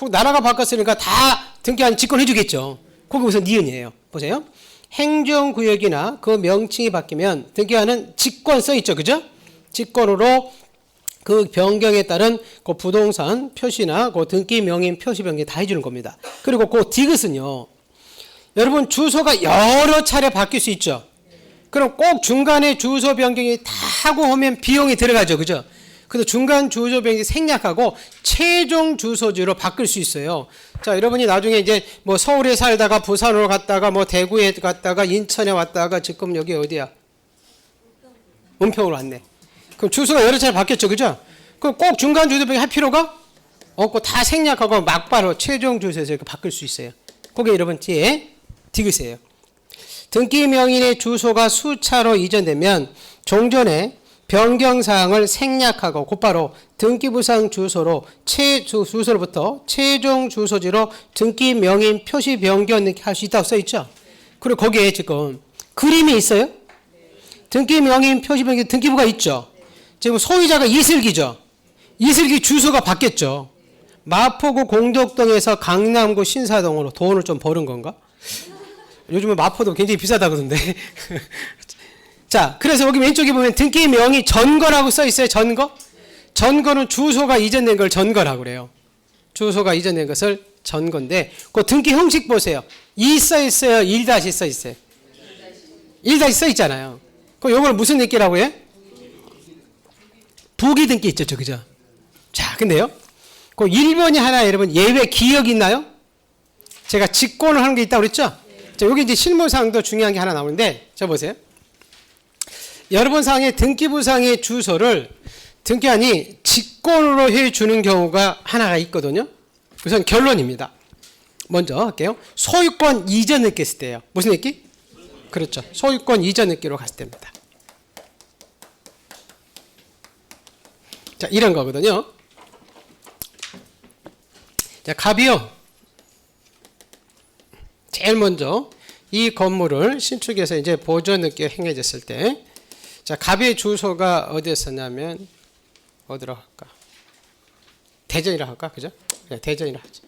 나라가 바꿨으니까 다 등기한 직권 해주겠죠. 그게 무슨 니은이에요. 보세요. 행정구역이나 그 명칭이 바뀌면 등기하는 직권 써있죠. 그죠? 직권으로 그 변경에 따른 그 부동산 표시나 그 등기 명의인 표시 변경 다 해주는 겁니다. 그리고 그 디귿은요. 여러분 주소가 여러 차례 바뀔 수 있죠. 그럼 꼭 중간에 주소 변경이 다 하고 하면 비용이 들어가죠. 그죠? 그래서 중간 주소 병이 생략하고 최종 주소지로 바꿀 수 있어요. 자, 여러분이 나중에 이제 뭐 서울에 살다가 부산으로 갔다가 뭐 대구에 갔다가 인천에 왔다가 지금 여기 어디야? 은평으로 왔네. 그럼 주소가 여러 차례 바뀌었죠, 그죠? 그럼 꼭 중간 주소 병이 할 필요가 없고 다 생략하고 막바로 최종 주소에서 이렇게 바꿀 수 있어요. 그게 여러분 뒤에 디귿이에요. 등기 명인의 주소가 수차로 이전되면 종전에 변경사항을 생략하고 곧바로 등기부상 주소로 주소로부터 최종 주소지로 등기 명인 표시 변경 할 수 있다고 써있죠. 그리고 거기에 지금 그림이 있어요. 등기 명인 표시 변경 등기부가 있죠. 지금 소유자가 이슬기죠. 이슬기 주소가 바뀌었죠. 마포구 공덕동에서 강남구 신사동으로 돈을 좀 버는 건가? 요즘은 마포도 굉장히 비싸다 그러던데. 자, 그래서 여기 왼쪽에 보면 등기 명의 전거라고 써 있어요. 전거. 전거는 주소가 이전된 걸 전거라고 그래요. 주소가 이전된 것을 전거인데 그 등기 형식 보세요. 2 써 있어요. 1 써 있어요. 1 써 있잖아요. 그럼 이걸 무슨 등기라고 해요? 부기 등기 있죠. 그죠? 자, 근데요. 그 1번이 하나 여러분 예외 기억이 있나요? 제가 직권을 하는 게 있다고 그랬죠? 자, 여기 이제 실무상도 중요한 게 하나 나오는데 자 보세요. 여러분 상의 등기부상의 주소를 등기한이 직권으로 해주는 경우가 하나가 있거든요. 우선 결론입니다. 먼저 할게요. 소유권 이전 느끼 했을 때예요. 무슨 느끼? 그렇죠. 소유권 이전 느끼로 갔을 때입니다. 자, 이런 거거든요. 자, 갑이요. 제일 먼저 이 건물을 신축해서 이제 보존 느끼가 행해졌을 때 자, 갑의 주소가 어디였었냐면 어디로 할까? 대전이라 할까? 그죠? 네, 대전이라 하죠.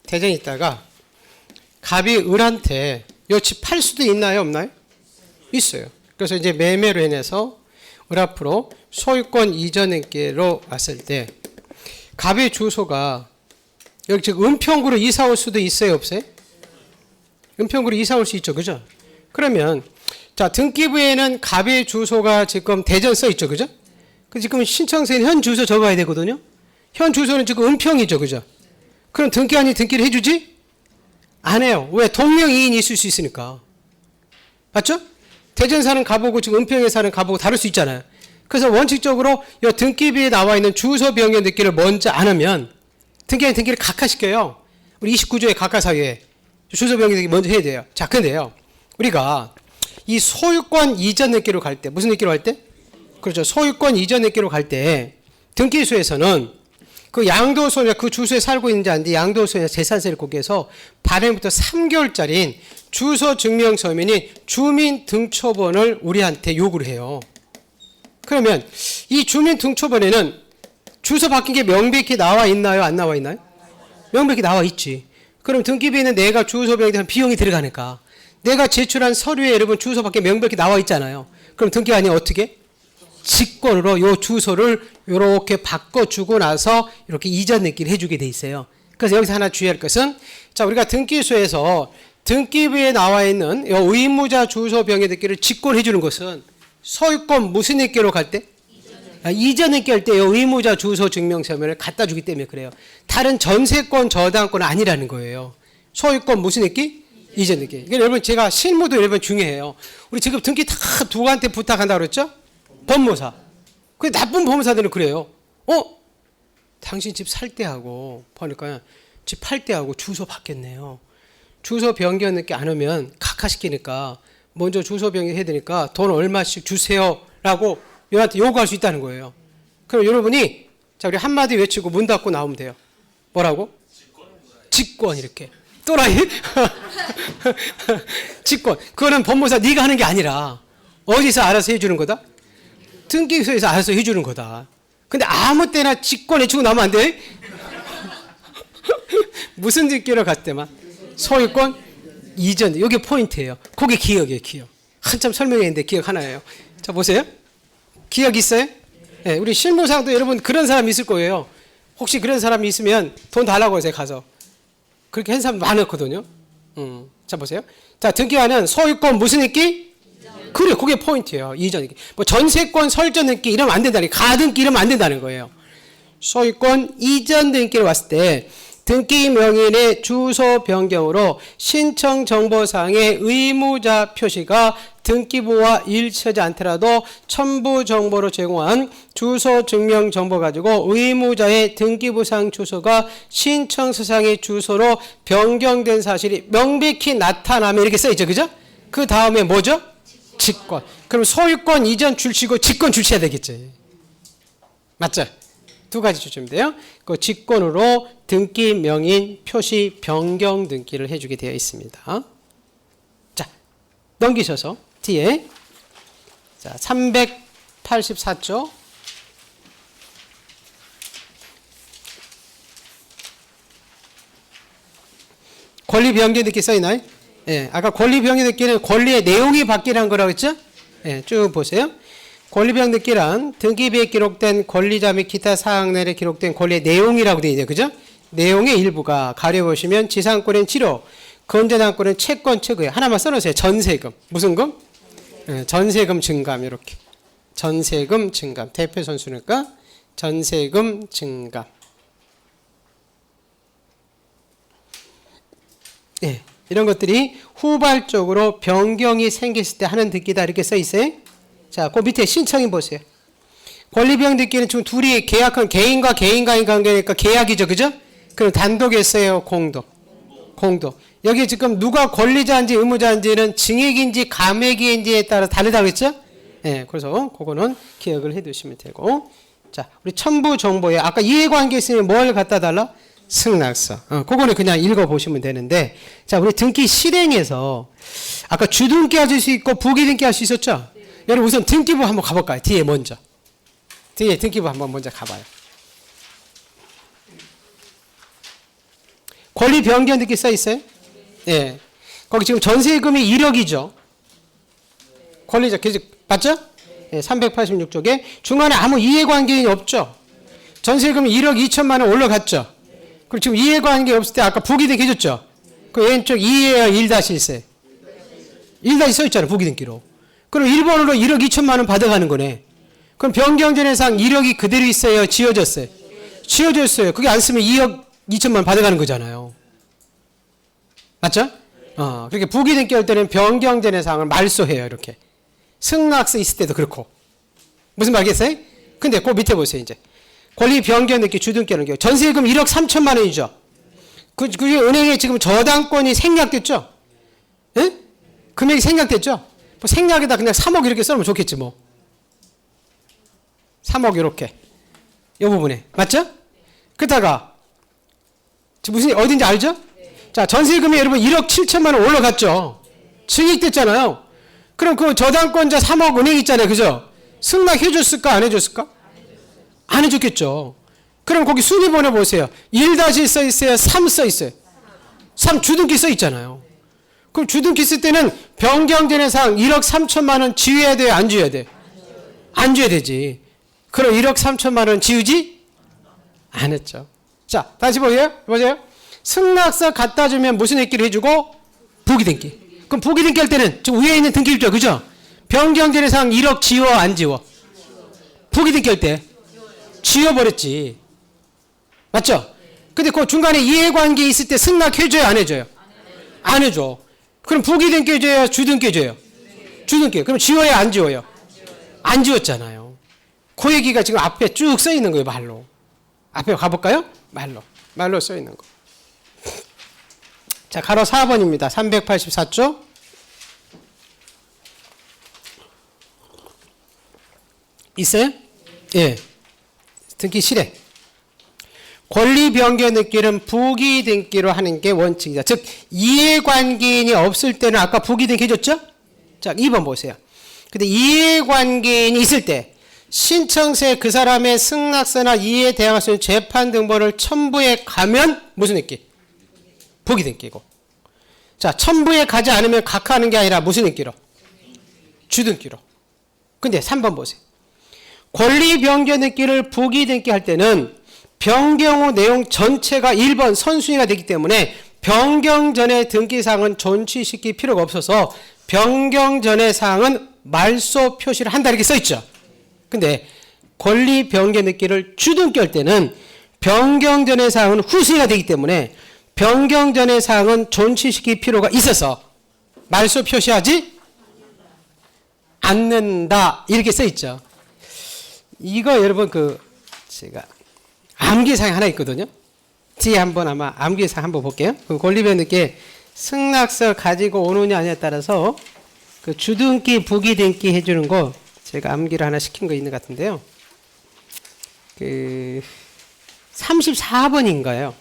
대전에 있다가 갑이 을한테 요 집 팔 수도 있나요? 없나요? 있어요. 그래서 이제 매매로 인해서 을 앞으로 소유권 이전행기로 왔을 때 갑의 주소가 여기 지금 은평구로 이사 올 수도 있어요? 없어요? 은평구로 이사 올 수 있죠. 그죠? 그러면 자, 등기부에는 갑의 주소가 지금 대전 써 있죠. 그죠? 그 지금 신청서에 현 주소 적어야 되거든요. 현 주소는 지금 은평이죠. 그죠? 그럼 등기한이 등기를 해주지? 안 해요. 왜? 동명이인이 있을 수 있으니까. 맞죠? 대전 사는 갑하고 지금 은평에 사는 갑하고 다를 수 있잖아요. 그래서 원칙적으로 이 등기부에 나와 있는 주소 변경 등기를 먼저 안 하면 등기한이 등기를 각하시켜요. 우리 29조의 각하사유에 주소 변경 등기 먼저 해야 돼요. 자, 근데요. 우리가 이 소유권 이전 등기로 갈 때 무슨 등기로 갈 때? 그렇죠. 소유권 이전 등기로 갈 때 등기소에서는 그 양도소냐 그 주소에 살고 있는지 아닌지 양도소냐 재산세를 거기에서 발행부터 3개월짜리인 주소 증명 서면인 주민등초번을 우리한테 요구를 해요. 그러면 이 주민등초번에는 주소 바뀐 게 명백히 나와 있나요? 안 나와 있나요? 명백히 나와 있지. 그럼 등기부에는 내가 주소 변경에 대한 비용이 들어가니까 내가 제출한 서류에 여러분 주소 밖에 명백히 나와 있잖아요. 그럼 등기관이 어떻게? 직권으로 요 주소를 이렇게 바꿔주고 나서 이렇게 이전 등기를 해주게 돼 있어요. 그래서 여기서 하나 주의할 것은 자 우리가 등기소에서 등기부에 나와 있는 요 의무자 주소 변경 등기를 직권해 주는 것은 소유권 무슨 등기로 갈 때? 이전 등기 할 때 의무자 주소 증명서면을 갖다 주기 때문에 그래요. 다른 전세권 저당권 아니라는 거예요. 소유권 무슨 등기? 이전 등기. 그러니까 여러분 제가 실무도 여러분 중요해요. 우리 지금 등기 다 누구한테 부탁한다고 그랬죠? 법무사. 그 나쁜 법무사들은 그래요. 당신 집 살 때하고 보니까 집 팔 때하고 주소 바뀌었네요. 주소 변경 늦게 안 오면 각하시키니까 먼저 주소 변경 해야 되니까 돈 얼마씩 주세요라고 여러분한테 요구할 수 있다는 거예요. 그럼 여러분이 자 우리 한마디 외치고 문 닫고 나오면 돼요. 뭐라고? 직권 이렇게. 또라이? 직권. 그거는 법무사 네가 하는 게 아니라 어디서 알아서 해주는 거다? 등기소에서 알아서 해주는 거다. 근데 아무 때나 직권 해주고 나면 안 돼? 무슨 등기로 갔을 때만? 소유권 이전. 이게 포인트예요. 그게 기억이에요. 기억. 한참 설명했는데 기억 하나예요. 자 보세요. 기억 있어요? 네, 우리 실무상도 여러분 그런 사람 있을 거예요. 혹시 그런 사람이 있으면 돈 달라고 하세요. 가서. 그렇게 한 사람 많았거든요. 자 보세요. 자 등기하는 소유권 무슨 등기? 그래, 그게 포인트예요. 이전 등기. 뭐 전세권 설정 등기 이러면 안 된다는, 가등기 이러면 안 된다는 거예요. 소유권 이전 등기를 왔을 때 등기 명인의 주소 변경으로 신청 정보상의 의무자 표시가 등기부와 일치하지 않더라도 첨부 정보로 제공한 주소 증명 정보 가지고 의무자의 등기부상 주소가 신청서상의 주소로 변경된 사실이 명백히 나타나면 이렇게 써있죠. 그죠? 그 다음에 뭐죠? 직권. 그럼 소유권 이전 줄치고 직권 줄치해야 되겠지. 맞죠? 두 가지 주시면 돼요. 그 직권으로 등기 명인 표시 변경 등기를 해주게 되어 있습니다. 자, 넘기셔서 뒤에 자 384조 권리 변경 등기 써있나요? 예, 아까 권리 변경 등기는 권리의 내용이 바뀌는 거라고 했죠? 예, 쭉 보세요. 권리변경 등기란 등기부에 기록된 권리자 및 기타 사항 내에 기록된 권리의 내용이라고 되어 있네요. 그죠? 내용의 일부가 가려보시면 지상권은 치료, 건전한권은 채권 최고에 하나만 써놓으세요. 전세금. 무슨 금? 네, 전세금 증감 이렇게. 전세금 증감. 대표 선수니까 전세금 증감. 네, 이런 것들이 후발적으로 변경이 생겼을 때 하는 등기다 이렇게 써 있어요. 자, 그 밑에 신청인 보세요. 권리변경 등기는 지금 둘이 계약한 개인과 개인 간의 관계니까 계약이죠. 그죠? 그럼 단독이었어요. 공동. 공동. 여기 지금 누가 권리자인지 의무자인지는 증액인지 감액인지에 따라 다르다고 했죠? 예, 네, 그래서 그거는 기억을 해 두시면 되고. 자, 우리 첨부 정보에 아까 이해관계 있으면 뭘 갖다 달라? 승낙서. 그거는 그냥 읽어보시면 되는데. 자, 우리 등기 실행에서 아까 주등기 할 수 있고 부기등기 할 수 있었죠? 여러분 우선 등기부 한번 가볼까요? 뒤에 먼저. 뒤에 등기부 한번 먼저 가봐요. 권리 변경 등기 써 있어요? 예. 거기 지금 전세금이 1억이죠. 권리자 맞죠? 예, 386쪽에 중간에 아무 이해관계인이 없죠. 전세금이 1억 2천만 원 올라갔죠. 그리고 지금 이해관계 없을 때 아까 부기등기 해줬죠. 그 왼쪽 2에요 1-1세. 1- 써 있잖아요. 부기등기로. 그럼 1번으로 1억 2천만 원 받아가는 거네. 그럼 변경전해상 1억이 그대로 있어요? 지워졌어요? 지워졌어요. 그게 안 쓰면 2억 2천만 원 받아가는 거잖아요. 맞죠? 그렇게 부기등기 할 때는 변경전해상을 말소해요. 이렇게. 승낙서 있을 때도 그렇고. 무슨 말이겠어요? 근데 그 밑에 보세요. 이제. 권리 변경 등기 주등기하는 경우. 전세금 1억 3천만 원이죠. 그게 은행에 지금 저당권이 생략됐죠? 예? 금액이 생략됐죠? 뭐 생략에다 그냥 3억 이렇게 써놓으면 좋겠지 뭐. 3억 이렇게. 이 부분에. 맞죠? 그러다가 무슨 어딘지 알죠? 자, 전세금이 여러분 1억 7천만 원 올라갔죠. 증액됐잖아요. 그럼 그 저당권자 3억 은행 있잖아요. 그죠? 승낙 해줬을까 안 해줬을까? 안 해줬겠죠. 그럼 거기 순위 보내보세요. 1- 써 있어요? 3 써 있어요? 3 주등기 써 있잖아요. 그럼 주등기 쓸 때는 변경전해상 1억 3천만 원 지워야 돼요? 안 지워야 돼요? 안 지워야 되지. 그럼 1억 3천만 원 지우지? 안 했죠. 자, 다시 보세요. 승낙서 갖다 주면 무슨 등기를 해주고? 부기등기. 그럼 부기등기 할 때는 지금 위에 있는 등기 있죠? 그죠? 변경전해상 1억 지워 안 지워? 부기등기 할 때 지워버렸지. 맞죠? 근데 그 중간에 이해관계 있을 때 승낙해줘요? 안 해줘요? 안 해줘. 그럼 부기등기 해줘요? 주등기 해줘요? 주등기. 그럼 지워요? 안 지워요? 안 지웠잖아요. 그 얘기가 지금 앞에 쭉 써 있는 거예요. 말로. 앞에 가볼까요? 말로 써 있는 거. 자, 가로 4번입니다. 384조. 있어요? 예. 등기 실행. 권리 변경 등기는 부기 등기로 하는 게 원칙이다. 즉 이해관계인이 없을 때는 아까 부기 등기 해줬죠? 자, 2번 보세요. 근데 이해관계인이 있을 때 신청서에 그 사람의 승낙서나 이해에 대항할 수 있는 재판 등본을 첨부해 가면 무슨 등기? 부기 등기고. 자, 첨부해 가지 않으면 각하하는 게 아니라 무슨 등기로? 주등기로. 근데 3번 보세요. 권리 변경 등기를 부기 등기 할 때는 변경 후 내용 전체가 1번 선순위가 되기 때문에 변경 전의 등기사항은 존치시킬 필요가 없어서 변경 전의 사항은 말소 표시를 한다 이렇게 써 있죠. 근데 권리 변경 등기를 주등기 할 때는 변경전의 사항은 후순위가 되기 때문에 변경전의 사항은 존치시킬 필요가 있어서 말소 표시하지 않는다 이렇게 써 있죠. 이거 여러분 제가 암기사항 하나 있거든요. 뒤에 한번 아마 암기사항 한번 볼게요. 그 권리변등기 승낙서 가지고 오느냐 아니냐에 따라서 그 주등기 부기등기 해주는 거 제가 암기를 하나 시킨 거 있는 것 같은데요. 34번인가요?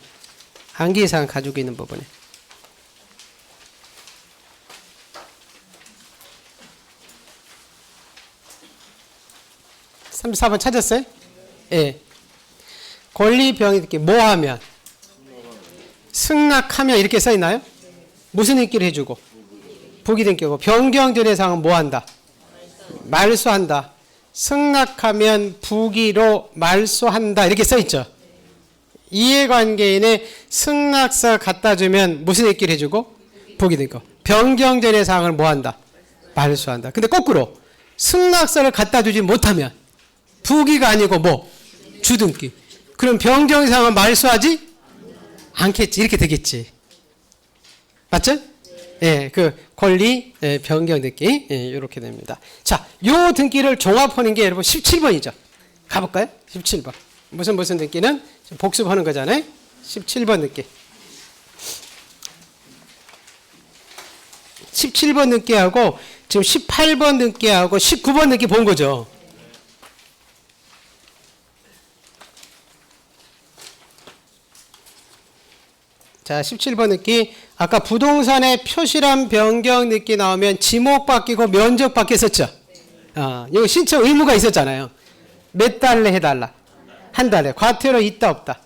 암기사항 가지고 있는 부분에. 34번 찾았어요? 예. 권리변경등기 뭐 하면? 승낙하면 이렇게 써 있나요? 무슨 등기를 해주고? 부기등기고. 변경전의 사항은 뭐 한다? 말소한다. 승낙하면 부기로 말소한다 이렇게 써 있죠. 이해관계인의 승낙서 갖다 주면 무슨 등기를 해주고? 부기등기. 변경전의 사항을 뭐 한다? 말소한다. 근데 거꾸로 승낙서를 갖다 주지 못하면 부기가 아니고 뭐? 주등기. 그럼 변경의 사항은 말소하지? 않겠지. 이렇게 되겠지. 맞죠? 예, 그 권리 변경 등기 이렇게 됩니다. 자, 요 등기를 종합하는 게 여러분 17번이죠. 가볼까요? 17번. 무슨 등기는 복습하는 거잖아요. 17번 등기. 17번 등기하고 지금 18번 등기하고 19번 등기 본 거죠. 자, 17번 등기. 아까 부동산의 표시란 변경 등기 나오면 지목 바뀌고 면적 바뀌었었죠. 여기 신청 의무가 있었잖아요. 몇 달에 해달라? 한 달에. 과태료 있다 없다?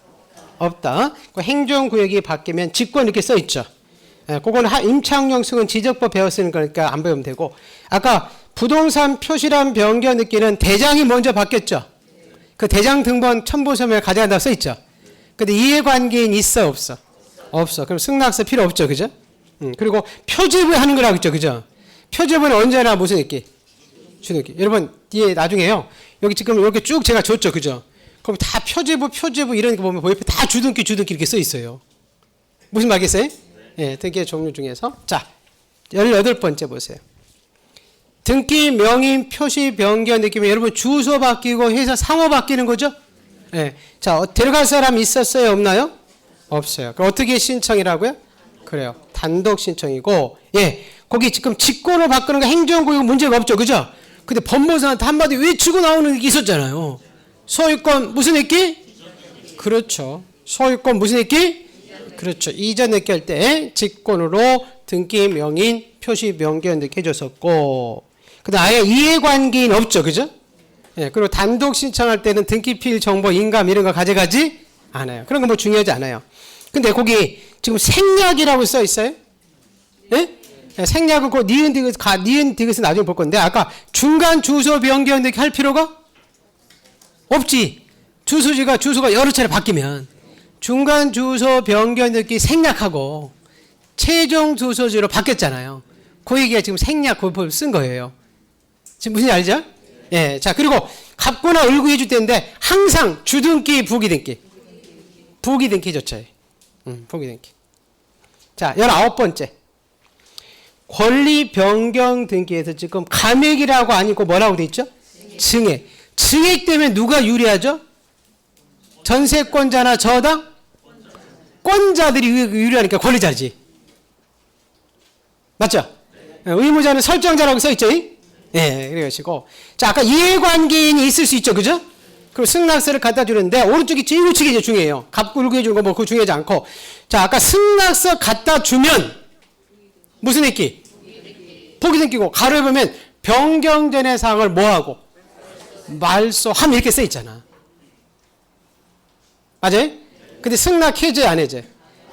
없다. 그 행정구역이 바뀌면 직권 이렇게 써 있죠. 그거는 임창용 승은 지적법 배웠으니까 그러니까 안 배우면 되고. 아까 부동산 표시란 변경 등기는 대장이 먼저 바뀌었죠. 그 대장 등본 첨부서면에 가져간다고 써 있죠. 근데 이해관계인 있어 없어? 없어. 그럼 승낙서 필요 없죠. 그죠? 그리고 표제부에 하는 거라고 했죠. 그죠? 표제부는 언제나 무슨 등기? 주등기. 여러분, 뒤에 나중에요. 여기 지금 이렇게 쭉 제가 줬죠. 그죠? 그럼 다 표제부 이런 거 보면 옆에 다 주등기 이렇게 써 있어요. 무슨 말겠어요? 예, 등기의 종류 중에서. 자, 18번째 보세요. 등기 명인 표시 변경 느낌이 여러분 주소 바뀌고 회사 상호 바뀌는 거죠? 예. 자, 데려갈 사람 있었어요? 없나요? 없어요. 그럼 어떻게 신청이라고요? 그래요. 단독 신청이고, 예. 거기 지금 직권으로 바꾸는 거 행정구역 문제가 없죠. 그죠? 근데 법무사한테 한마디 외치고 나오는 게 있었잖아요. 소유권 무슨 느낌? 그렇죠. 소유권 무슨 느낌? 그렇죠. 이전 등기 할 때 직권으로 등기 명인 표시 변경 등기 해줬었고, 근데 아예 이해관계인 없죠. 그죠? 예. 그리고 단독 신청할 때는 등기필 정보 인감 이런 거 가져가지 않아요. 그런 거 뭐 중요하지 않아요. 근데 거기 지금 생략이라고 써 있어요? 예? 생략은 그 니은 디귿은 나중에 볼 건데 아까 중간 주소 변경 등기 할 필요가 없지. 주소가 여러 차례 바뀌면 중간 주소 변경 등기 생략하고 최종 주소지로 바뀌었잖아요. 그 얘기가 지금 생략 고법을 쓴 거예요. 지금 무슨 알죠? 예. 자, 그리고 갑구나 을구 해줄 때인데 항상 주등기 부기등기 조차요. 부기등기. 자, 19번째. 권리 변경 등기에서 지금 감액이라고 아니고 뭐라고 돼 있죠? 증액. 증액 때문에 누가 유리하죠? 전세권자나 저당? 권자들이 유리하니까 권리자지. 맞죠? 의무자는 설정자라고 써 있죠? 예, 그러시고. 자, 아까 이해관계인이 있을 수 있죠. 그죠? 그리고 승낙서를 갖다 주는데 오른쪽이 제일 우측이 이제 중요해요. 갑굴고 해주는 거 뭐 그거 중요하지 않고. 자, 아까 승낙서 갖다 주면 무슨 등기? 포기등기고 가로에 보면 변경전의 사항을 뭐하고? 말소함 이렇게 써 있잖아. 맞아요? 근데 승낙 해줘요 안 해줘요?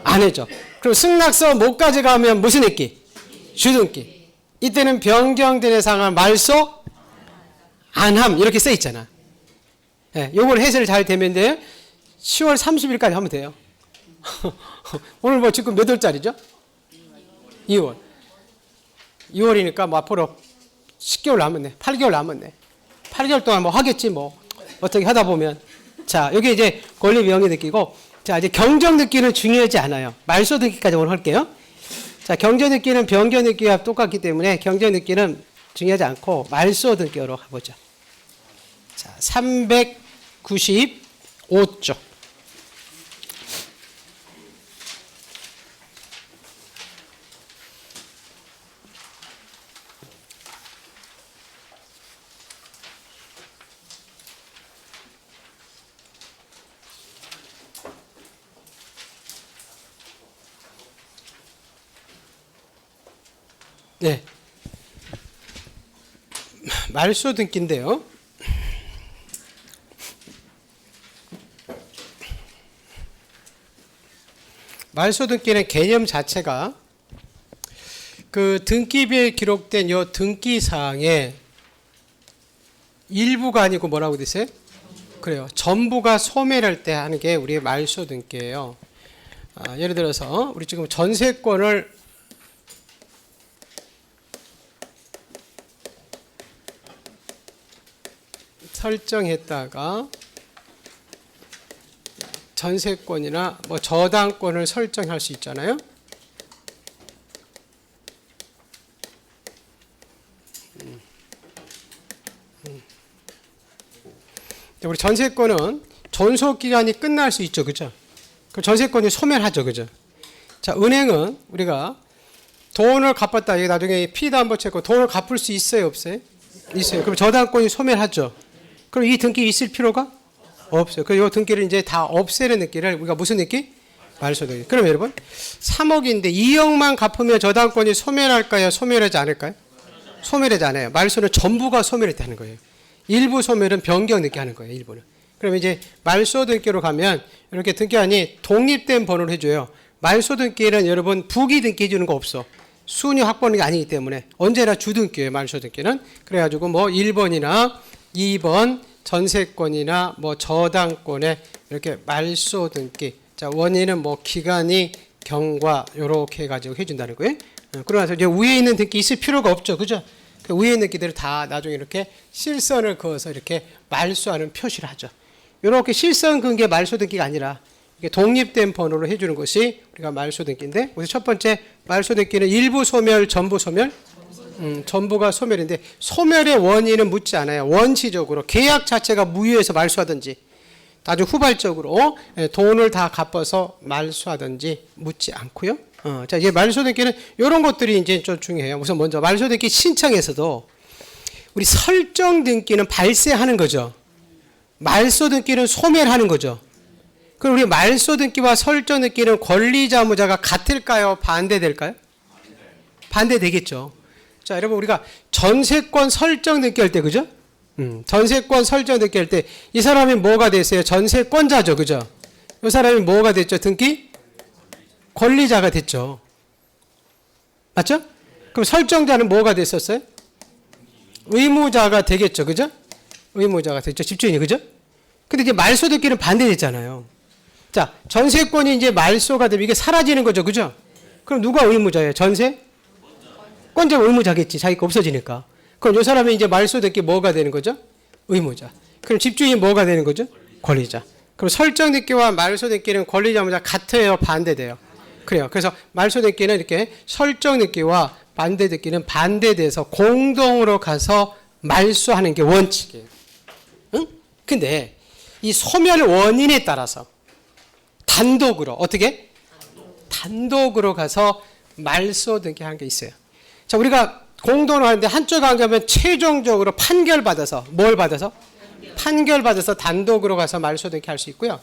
안 해줘. 그럼 승낙서 못 가져가면 무슨 등기? 주등기. 이때는 변경전의 사항을 말소 안함 이렇게 써 있잖아. 예, 요걸 해설 잘 되면 돼요. 10월 30일까지 하면 돼요. 오늘 뭐 지금 몇 월짜리죠? 2월. 2월이니까 뭐 앞으로 10개월 남았네. 8개월 남았네. 8개월 동안 뭐 하겠지 뭐. 어떻게 하다 보면. 자, 여기 이제 권리 명의 느끼고, 자, 이제 경적 느끼는 중요하지 않아요. 말소 느끼까지 오늘 할게요. 자, 경적 느끼는 변경 느끼와 똑같기 때문에 경적 느끼는 중요하지 않고 말소 느끼로 가보죠. 자, 395쪽. 네. 말소 등기인데요. 말소 등기는 개념 자체가 그 등기부에 기록된 요 등기 사항에 일부가 아니고 뭐라고 되세요? 그래요. 전부가 소멸할 때 하는 게 우리의 말소 등기예요. 예를 들어서 우리 지금 전세권을 설정했다가 전세권이나 뭐 저당권을 설정할 수 있잖아요. 우리 전세권은 존속 기간이 끝날 수 있죠, 그죠? 그 전세권이 소멸하죠, 그죠? 자, 은행은 우리가 돈을 갚았다. 이게 나중에 피담보채권 돈을 갚을 수 있어요, 없어요? 있어요. 그럼 저당권이 소멸하죠. 그럼 이 등기 있을 필요가 없어요. 그리고 이 등기를 이제 다 없애는 등기를 우리가 무슨 등기? 말소 등기. 그럼 여러분 3억인데 2억만 갚으면 저당권이 소멸할까요? 소멸하지 않을까요? 소멸하지 않아요. 말소는 전부가 소멸했다는 거예요. 일부 소멸은 변경 등기 하는 거예요. 일부는. 그럼 이제 말소 등기로 가면 이렇게 등기안이 독립된 번호를 해줘요. 말소 등기는 여러분 부기 등기 해주는 거 없어. 순위 확보하는 게 아니기 때문에 언제나 주등기예요. 말소 등기는. 그래가지고 뭐 1번이나 2번 전세권이나 뭐 저당권에 이렇게 말소 등기. 자, 원인은 뭐 기간이 경과 요렇게 해가지고 해준다는 거예요. 그러고 나서 이제 위에 있는 등기 있을 필요가 없죠, 그죠? 그 위에 있는 등기들을 다 나중에 이렇게 실선을 그어서 이렇게 말소하는 표시를 하죠. 이렇게 실선 그은 게 말소 등기가 아니라 이게 독립된 번호로 해주는 것이 우리가 말소 등기인데, 우선 첫 번째 말소 등기는 일부 소멸, 전부 소멸. 전부가 소멸인데 소멸의 원인은 묻지 않아요. 원시적으로 계약 자체가 무효해서 말소하든지 나중 후발적으로 돈을 다 갚아서 말소하든지 묻지 않고요. 자, 이제 말소 등기는 이런 것들이 이제 좀 중요해요. 우선 먼저 말소 등기 신청에서도 우리 설정 등기는 발생하는 거죠. 말소 등기는 소멸하는 거죠. 그럼 우리 말소 등기와 설정 등기는 권리자무자가 같을까요? 반대될까요? 반대되겠죠. 자, 여러분 우리가 전세권 설정 등기 할 때, 그죠? 전세권 설정 등기 할 때 이 사람이 뭐가 됐어요? 전세권자죠, 그죠? 이 사람이 뭐가 됐죠? 등기 권리자가 됐죠. 맞죠? 그럼 설정자는 뭐가 됐었어요? 의무자가 되겠죠, 그죠? 의무자가 됐죠, 집주인이, 그죠? 근데 이제 말소 등기는 반대됐잖아요. 자, 전세권이 이제 말소가 되면 이게 사라지는 거죠, 그죠? 그럼 누가 의무자예요? 전세? 권자가 의무자겠지. 자기가 없어지니까. 그럼 이 사람이 이제 말소 등기 뭐가 되는 거죠? 의무자. 그럼 집주인이 뭐가 되는 거죠? 권리자. 그럼 설정 등기와 말소 등기는 권리자무자 같아요? 반대돼요? 그래요. 그래서 말소 등기는 이렇게 설정 등기와 반대 등기는 반대돼서 공동으로 가서 말소하는 게 원칙이에요. 응? 근데 이 소멸 원인에 따라서 단독으로 어떻게? 단독으로 가서 말소 등기하는 게 있어요. 자, 우리가 공동으로 하는데 한쪽 안 가면 최종적으로 판결받아서 뭘 받아서? 판결받아서 단독으로 가서 말소 등기 할 수 있고요.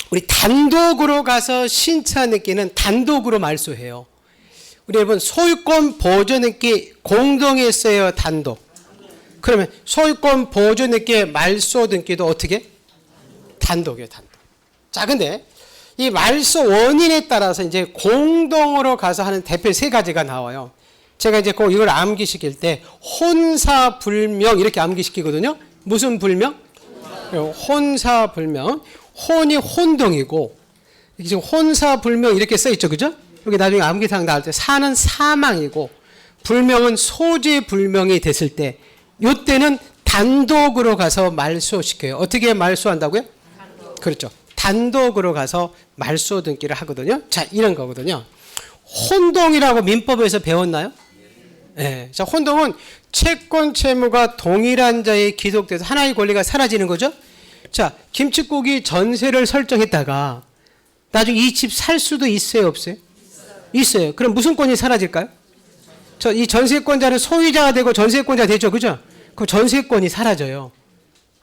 우리 단독으로 가서 신차 등기는 단독으로 말소해요. 우리 여러분 소유권 보존 등기 공동에 써요, 단독? 그러면 소유권 보존 등기 말소 등기도 어떻게? 단독이에요, 단독. 자, 근데 이 말소 원인에 따라서 이제 공동으로 가서 하는 대표 세 가지가 나와요. 제가 이제 꼭 이걸 암기시킬 때 혼사불명 이렇게 암기시키거든요. 무슨 불명? 혼사불명. 혼이 혼동이고 지금 혼사불명 이렇게 써 있죠, 그죠? 여기 나중에 암기사항 나올 때 사는 사망이고 불명은 소재 불명이 됐을 때 요때는 단독으로 가서 말소시켜요. 어떻게 말소한다고요? 그렇죠. 단독으로 가서 말소 등기를 하거든요. 자, 이런 거거든요. 혼동이라고 민법에서 배웠나요? 네. 자, 혼동은 채권 채무가 동일한 자에 기록돼서 하나의 권리가 사라지는 거죠. 자, 김칫국이 전세를 설정했다가 나중에 이 집 살 수도 있어요, 없어요? 있어요. 그럼 무슨 권이 사라질까요? 이 전세권자는 소유자가 되고 전세권자 되죠, 그죠? 그럼 전세권이 사라져요,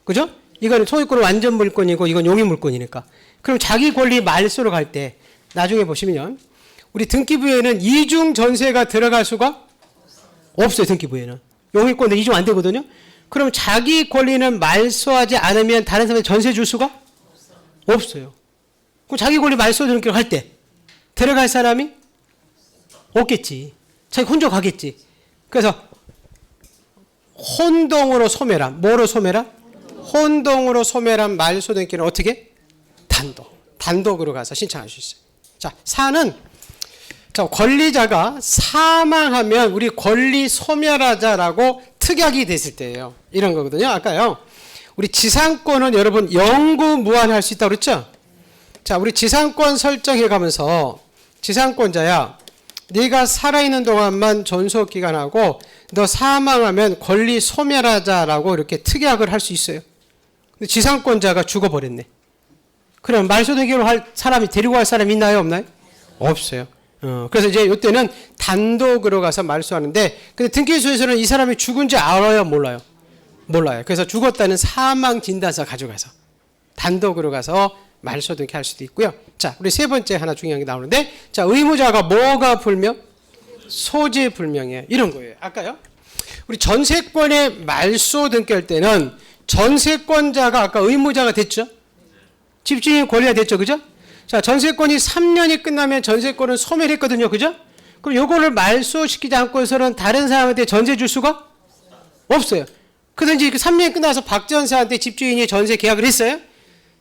그죠? 이거는 소유권은 완전 물권이고 이건 용의 물권이니까. 그럼 자기 권리 말소로 갈 때 나중에 보시면 우리 등기부에는 이중 전세가 들어갈 수가 없어요. 등기부에는 용의권도 이중 안 되거든요. 그럼 자기 권리는 말소하지 않으면 다른 사람한테 전세 줄 수가 없어요. 그럼 자기 권리 말소 등기를 할 때 들어갈 사람이 없겠지. 자기 혼자 가겠지. 그래서 혼동으로 소멸함. 뭐로 소멸함? 혼동으로 소멸한 말소 등기는 어떻게? 단독으로 가서 신청할 수 있어요. 자, 4는 권리자가 사망하면 우리 권리 소멸하자라고 특약이 됐을 때예요. 이런 거거든요. 아까요. 우리 지상권은 여러분 영구무한할 수 있다고 그랬죠? 자, 우리 지상권 설정해 가면서 지상권자야, 네가 살아있는 동안만 존속기간하고 너 사망하면 권리 소멸하자라고 이렇게 특약을 할 수 있어요. 근데 지상권자가 죽어버렸네. 그럼 말소 등기로 할 사람이 데리고 갈 사람이 있나요, 없나요? 없어요. 그래서 이제 이때는 단독으로 가서 말소하는데, 근데 등기소에서는 이 사람이 죽은지 알아요, 몰라요? 몰라요. 그래서 죽었다는 사망 진단서 가져가서 단독으로 가서 말소 등기할 수도 있고요. 자, 우리 세 번째 하나 중요한 게 나오는데, 자, 의무자가 뭐가 불명? 소재 불명이에요. 이런 거예요. 아까요. 우리 전세권의 말소 등기할 때는 전세권자가 아까 의무자가 됐죠? 집주인의 권리가 됐죠, 그죠? 자, 전세권이 3년이 끝나면 전세권은 소멸했거든요, 그죠? 그럼 요거를 말소시키지 않고서는 다른 사람한테 전세 줄 수가 없어요. 그래서 이제 3년이 끝나서 박전세한테 집주인이 전세 계약을 했어요.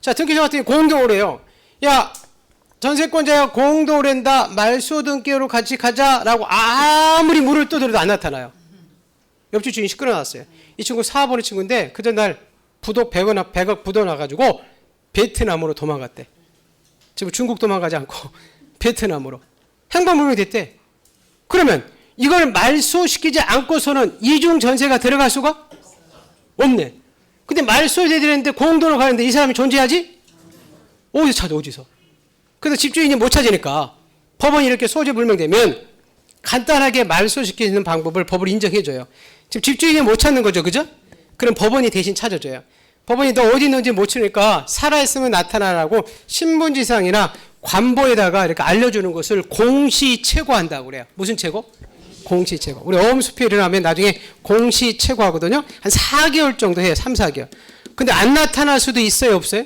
자, 등기소 같은 경우 공동으로 해요. 야, 전세권자가 공동으로 한다. 말소 등기로 같이 가자라고 아무리 물을 떠들어도 안 나타나요. 옆집 주인이 시끄러워놨어요. 이 친구 4번의 친구인데 그 전날 부도 100억 부도 나가지고 베트남으로 도망갔대. 지금 중국 도망가지 않고 베트남으로 행방불명이 됐대. 그러면 이걸 말소시키지 않고서는 이중 전세가 들어갈 수가 없네. 근데 말소해야 되는데 공동으로 가는데 이 사람이 존재하지? 어디서 찾아, 어디서? 그래서 집주인이 못 찾으니까 법원이 이렇게 소재불명되면 간단하게 말소시키는 방법을 법으로 인정해줘요. 지금 집주인이 못 찾는 거죠, 그죠? 그럼 법원이 대신 찾아줘요. 법원이 너 어디 있는지 못 찾으니까 살아있으면 나타나라고 신문지상이나 관보에다가 이렇게 알려주는 것을 공시체고한다고 그래요. 무슨 체고? 공시체고. 우리 어음수표 일어나면 나중에 공시체고하거든요. 한 4개월 정도 해요. 3, 4개월. 근데 안 나타날 수도 있어요, 없어요?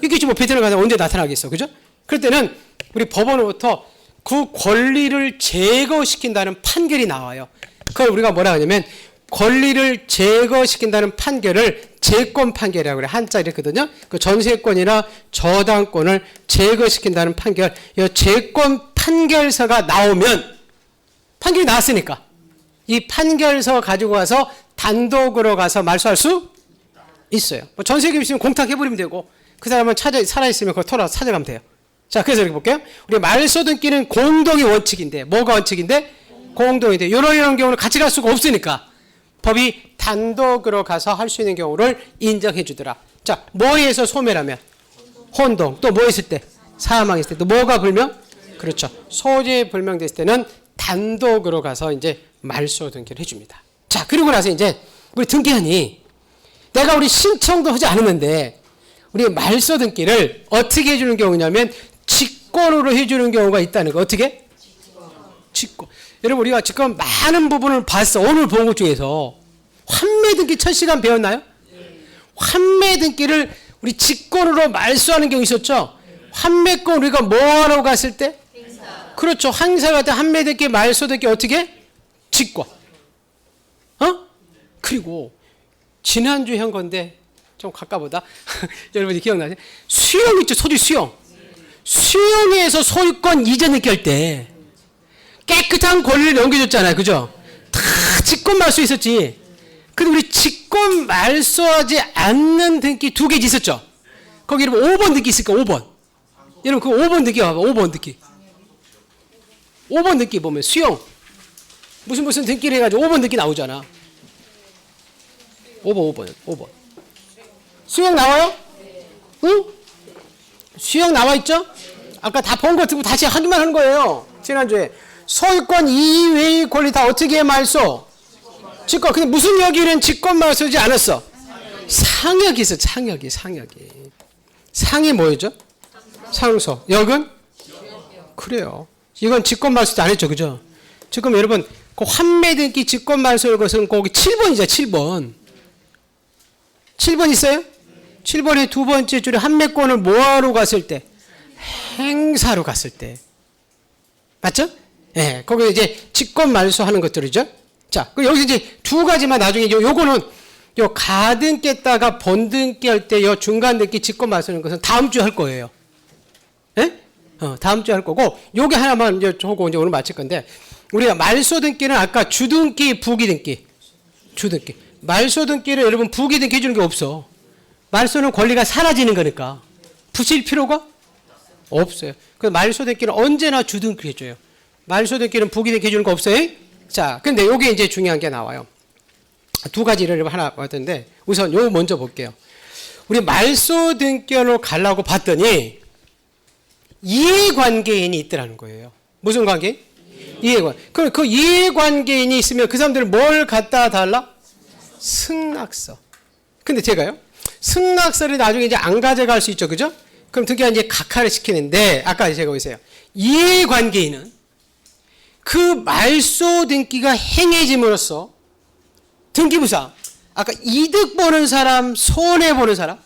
이게 지금 베트남 가서 언제 나타나겠어, 그죠? 그럴 때는 우리 법원으로부터 그 권리를 제거시킨다는 판결이 나와요. 그걸 우리가 뭐라 하냐면 권리를 제거시킨다는 판결을 제권 판결이라고 그래요. 한자 이랬거든요. 그 전세권이나 저당권을 제거시킨다는 판결, 이 제권 판결서가 나오면, 판결이 나왔으니까 이 판결서 가지고 가서 단독으로 가서 말소할 수 있어요. 뭐 전세금 있으면 공탁해버리면 되고 그 사람은 살아있으면 그걸 털어서 찾아가면 돼요. 자, 그래서 이렇게 볼게요. 우리 말소 등기는 공동의 원칙인데, 뭐가 원칙인데? 공동인데, 이런 경우는 같이 갈 수가 없으니까 법이 단독으로 가서 할 수 있는 경우를 인정해 주더라. 자, 뭐에 의해서 소멸하면? 혼동. 또 뭐 있을 때? 사망했을 때. 또 뭐가 불명? 그렇죠. 소재 불명됐을 때는 단독으로 가서 이제 말소 등기를 해줍니다. 자, 그리고 나서 이제 우리 등기하니 내가 우리 신청도 하지 않았는데 우리 말소 등기를 어떻게 해주는 경우냐면 직권으로 해주는 경우가 있다는 거. 어떻게? 직권. 여러분 우리가 지금 많은 부분을 봤어. 오늘 본 것 중에서 환매 등기 1000시간 배웠나요? 환매 등기를 우리 직권으로 말소하는 경우 있었죠. 환매권 우리가 뭐 하러 갔을 때? 행사. 그렇죠. 행사 같은 환매 등기 말소 등기 어떻게? 직권. 그리고 지난주에 한 건데 좀 가까보다 여러분이 기억나세요? 수용 있죠. 소유 수용. 수용에서 소유권 이전 느낄 때 깨끗한 권리를 넘겨줬잖아요. 그죠? 직권 말소 있었지. 근데 우리 직권 말소하지 않는 등기 두 개지 있었죠. 거기 여러분 5번 등기 있을까? 5번. 여러분 그 5번 등기 봐봐. 5번 등기. 5번 등기 보면 수용. 무슨 등기를 해가지고 5번 등기 나오잖아. 5번. 수용 나와요? 응? 수용 나와 있죠? 아까 다 본 거 듣고 다시 하기만 하는 거예요. 지난주에. 소유권 이외의 권리 다 어떻게 말소? 직권. 근데 무슨 여기는 직권 말소지 않았어? 상역이 있어. 상역이. 상이 뭐였죠? 상소. 역은? 그래요. 이건 직권 말소지 안 했죠. 그죠? 지금 여러분 그 환매 등기 직권 말소의 것은 거기 7번이죠. 7번. 7번 있어요? 7번의 두 번째 줄에 환매권을 뭐하러 갔을 때? 행사로 갔을 때. 맞죠? 예. 네, 거기 이제 직권 말소하는 것들이죠. 자, 그럼 여기서 이제 두 가지만 나중에 요거는 요 가등기 했다가 본등기 할 때 요 중간 등기 직권 말소하는 것은 다음 주에 할 거예요. 예? 다음 주에 할 거고 요게 하나만 이제 하고 이제 오늘 마칠 건데 우리가 말소 등기는 아까 주등기, 부기등기. 주등기. 말소 등기를 여러분 부기등기 해주는 게 없어. 말소는 권리가 사라지는 거니까 부실 필요가 없어요. 그래서 말소 등기는 언제나 주등기 해줘요. 말소 등기는 부기등기 해주는 거 없어요. 자, 근데 요게 이제 중요한 게 나와요. 두 가지를 하나 봤던데 우선 요 먼저 볼게요. 우리 말소 등기로 가려고 봤더니 이해관계인이 있더라는 거예요. 무슨 관계인? 이해관. 그럼 그 이해관계인이 있으면 그 사람들은 뭘 갖다 달라? 승낙서. 근데 제가요, 승낙서를 나중에 이제 안 가져갈 수 있죠. 그죠? 그럼 등기가 이제 각하를 시키는데, 아까 제가 보세요. 이해관계인은 그 말소 등기가 행해짐으로써 등기부상, 아까 이득 보는 사람, 손해 보는 사람?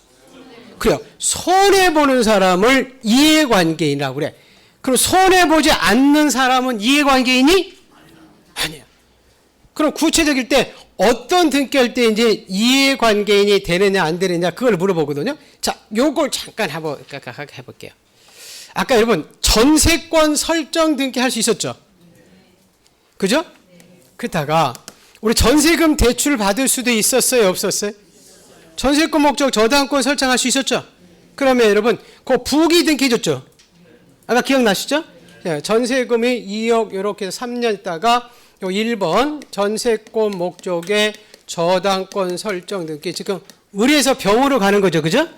그래요. 손해 보는 사람을 이해관계인이라고 그래. 그럼 손해 보지 않는 사람은 이해관계인이 아니야. 그럼 구체적일 때 어떤 등기할 때 이제 이해관계인이 되느냐 안 되느냐 그걸 물어보거든요. 자, 요걸 잠깐 해볼게요. 아까 여러분 전세권 설정 등기 할 수 있었죠. 그죠? 그러다가 우리 전세금 대출 받을 수도 있었어요, 없었어요? 전세권 목적 저당권 설정할 수 있었죠. 그러면 여러분 그 부기 등기 해줬죠. 아까 기억나시죠? 전세금이 2억 이렇게 해서 3년 있다가 요 1번 전세권 목적의 저당권 설정 등기 지금 의뢰해서 병으로 가는 거죠. 그죠?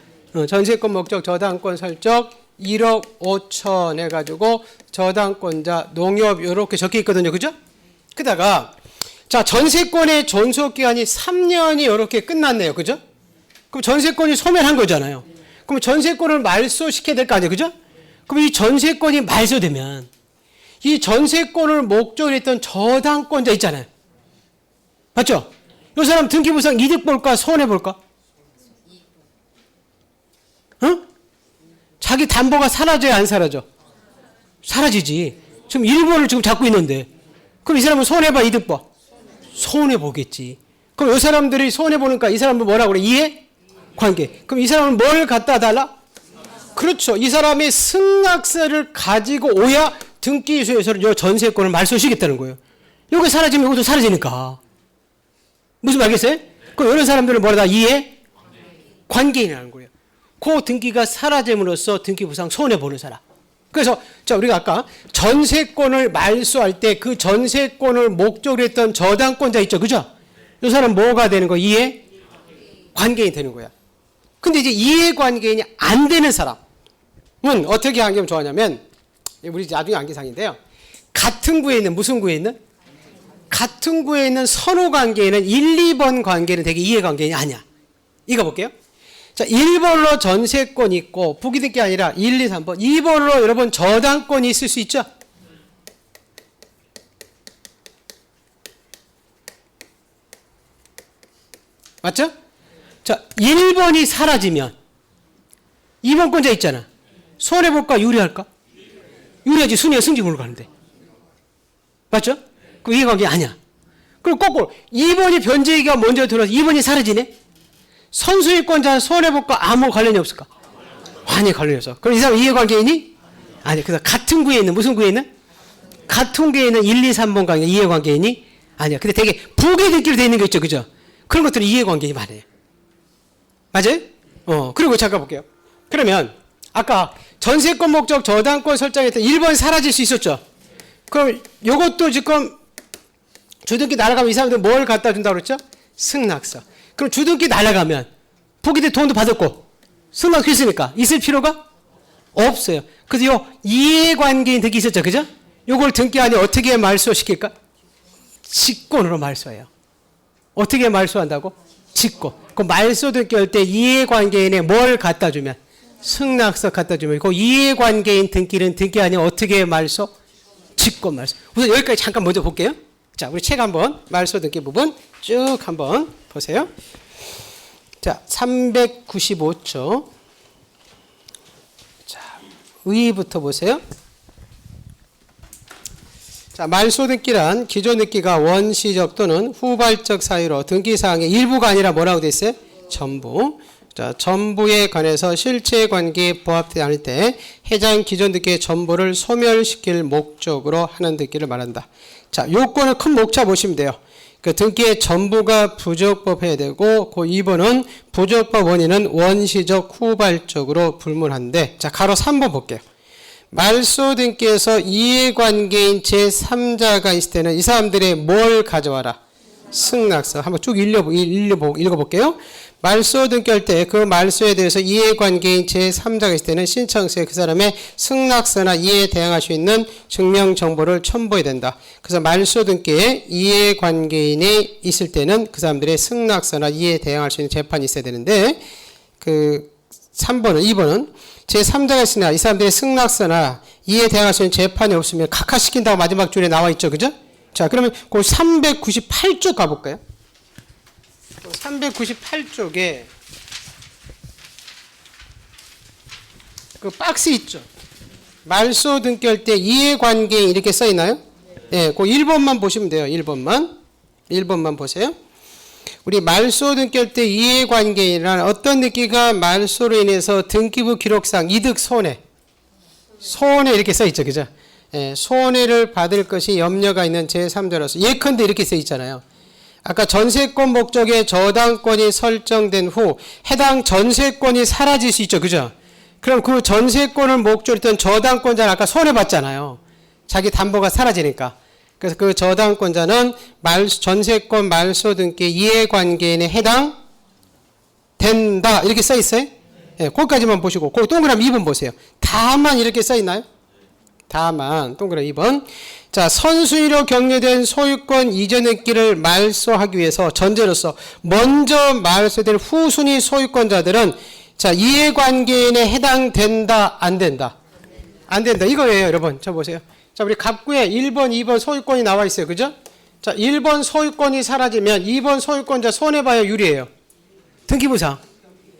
전세권 목적 저당권 설정 1억 5천 해가지고 저당권자 농협 이렇게 적혀 있거든요. 그죠? 그다가 자 전세권의 존속기간이 3년이 이렇게 끝났네요. 그죠? 그럼 전세권이 소멸한 거잖아요. 그럼 전세권을 말소시켜야 될 거 아니에요. 그죠? 그럼 이 전세권이 말소되면 이 전세권을 목적으로 했던 저당권자 있잖아요. 맞죠? 이 사람 등기부상 이득 볼까 손해 볼까? 응? 자기 담보가 사라져야 안 사라져? 사라지지. 지금 일본을 지금 잡고 있는데 그럼 이 사람은 손해 봐 이득 봐? 손해 보겠지. 그럼 이 사람들이 손해 보니까 이 사람은 뭐라고 그래? 이해? 관계. 그럼 이 사람은 뭘 갖다 달라? 그렇죠. 이 사람이 승낙서를 가지고 오야 등기소에서는 이 전세권을 말소시키겠다는 거예요. 이거 사라지면 이것도 사라지니까. 무슨 말겠어요? 그럼 이런 사람들은 뭐라 이해? 관계인이라는 거예요. 그 등기가 사라짐으로써 등기부상 손해보는 사람. 그래서 자 우리가 아까 전세권을 말소할 때 그 전세권을 목적으로 했던 저당권자 있죠. 그죠? 이 사람 뭐가 되는 거야? 이해? 관계인이 되는 거야. 근데 이제 이해관계인이 안 되는 사람은 어떻게 하면 좋아하냐면 우리 나중에 안기상인데요. 같은 구에 있는 무슨 구에 있는? 같은 구에 있는 선호관계에는 1, 2번 관계는 되게 이해관계인이 아니야. 이거 볼게요. 자, 1번으로 전세권 있고 부기등기 아니라 1, 2, 3번. 2번으로 여러분 저당권이 있을 수 있죠? 맞죠? 자, 1번이 사라지면 2번 권자 있잖아. 손해볼까 유리할까? 유리하지. 순위가 승진으로 가는데. 맞죠? 그 이해관계 아니야. 그리고 거꾸로 2번이 변제기가 먼저 들어와서 2번이 사라지네. 선수유권자는 손해볼까 아무 관련이 없을까? 완전히 관련이 없어. 그럼 이 사람 이해관계인이? 아니. 그래서 같은 구에 있는 무슨 구에 있는? 같은 구에 있는 1, 2, 3번 관계 이해관계인이 아니야. 근데 되게 부계 듣기로 되어 있는 거 있죠. 그죠? 그런 것들은 이해관계가 많아요. 맞아요? 그리고 잠깐 볼게요. 그러면 아까 전세권 목적 저당권 설정했던 1번 사라질 수 있었죠? 그럼 요것도 지금 주등기 날아가면 이 사람들 뭘 갖다 준다고 그랬죠? 승낙서. 그럼 주등기 날아가면 포기돼 돈도 받았고 승낙서 있으니까 있을 필요가 없어요. 그래서 요 이해관계인 등기 있었죠. 그죠? 요걸 등기 안에 어떻게 말소시킬까? 직권으로 말소해요. 어떻게 말소한다고? 직권. 그 말소 등기 할 때 이해관계인에 뭘 갖다 주면? 승낙서 갖다 주면 그 이해관계인 등기는 등기 안에 어떻게 말소? 직권 말소. 우선 여기까지 잠깐 먼저 볼게요. 자, 우리 책 한번 말소 등기 부분 쭉 한번 보세요. 자, 395쪽. 자, 의의부터 보세요. 자, 말소 등기란 기존 등기가 원시적 또는 후발적 사유로 등기사항의 일부가 아니라 뭐라고 돼 있어요? 전부. 자, 전부에 관해서 실체 관계에 부합되지 않을 때 해당 기존 등기의 전부를 소멸시킬 목적으로 하는 등기를 말한다. 자, 요건을 큰 목차 보시면 돼요. 그 등기의 전부가 부적법해야 되고 그 2번은 부적법 원인은 원시적 후발적으로 불문한데, 자, 가로 3번 볼게요. 말소 등기에서 이해관계인 제3자가 있을 때는 이 사람들의 뭘 가져와라? 승낙서. 한번 쭉 읽어볼게요. 말소 등기할 때 그 말소에 대해서 이해관계인 제3자가 있을 때는 신청서에 그 사람의 승낙서나 이해에 대항할 수 있는 증명정보를 첨부해야 된다. 그래서 말소 등기에 이해관계인이 있을 때는 그 사람들의 승낙서나 이해에 대항할 수 있는 재판이 있어야 되는데, 그 3번은 2번은 제3자가 있으나 이 사람들의 승낙서나 이해에 대항할 수 있는 재판이 없으면 각하시킨다고 마지막 줄에 나와 있죠. 그죠? 자, 그러면 그 398쪽 가볼까요? 398쪽에 그 박스 있죠? 말소 등기할 때 이해관계인 이렇게 써 있나요? 예, 그 1번만 보시면 돼요. 1번만 보세요. 우리 말소 등기할 때 이해관계인이란 어떤 등기가 말소로 인해서 등기부 기록상 이득 손해 이렇게 써 있죠. 그죠? 예, 손해를 받을 것이 염려가 있는 제3자로서 예컨대 이렇게 써 있잖아요. 아까 전세권 목적의 저당권이 설정된 후 해당 전세권이 사라질 수 있죠. 그죠? 그럼 그 전세권을 목적으로 했던 저당권자는 아까 손해봤잖아요. 자기 담보가 사라지니까. 그래서 그 저당권자는 전세권 말소 등기 이해관계인에 해당된다. 이렇게 써 있어요? 예, 거기까지만 보시고, 거기 동그라미 2번 보세요. 다만 이렇게 써 있나요? 다만, 동그라미 2번. 자, 선수의로 격려된 소유권 이전 등기를 말소하기 위해서 전제로서 먼저 말소될 후순위 소유권자들은 자, 이해관계인에 해당된다, 안 된다? 안 된다. 이거예요, 여러분. 저 보세요. 자, 우리 갑구에 1번, 2번 소유권이 나와 있어요. 그죠? 자, 1번 소유권이 사라지면 2번 소유권자 손해봐야 유리해요. 등기부상.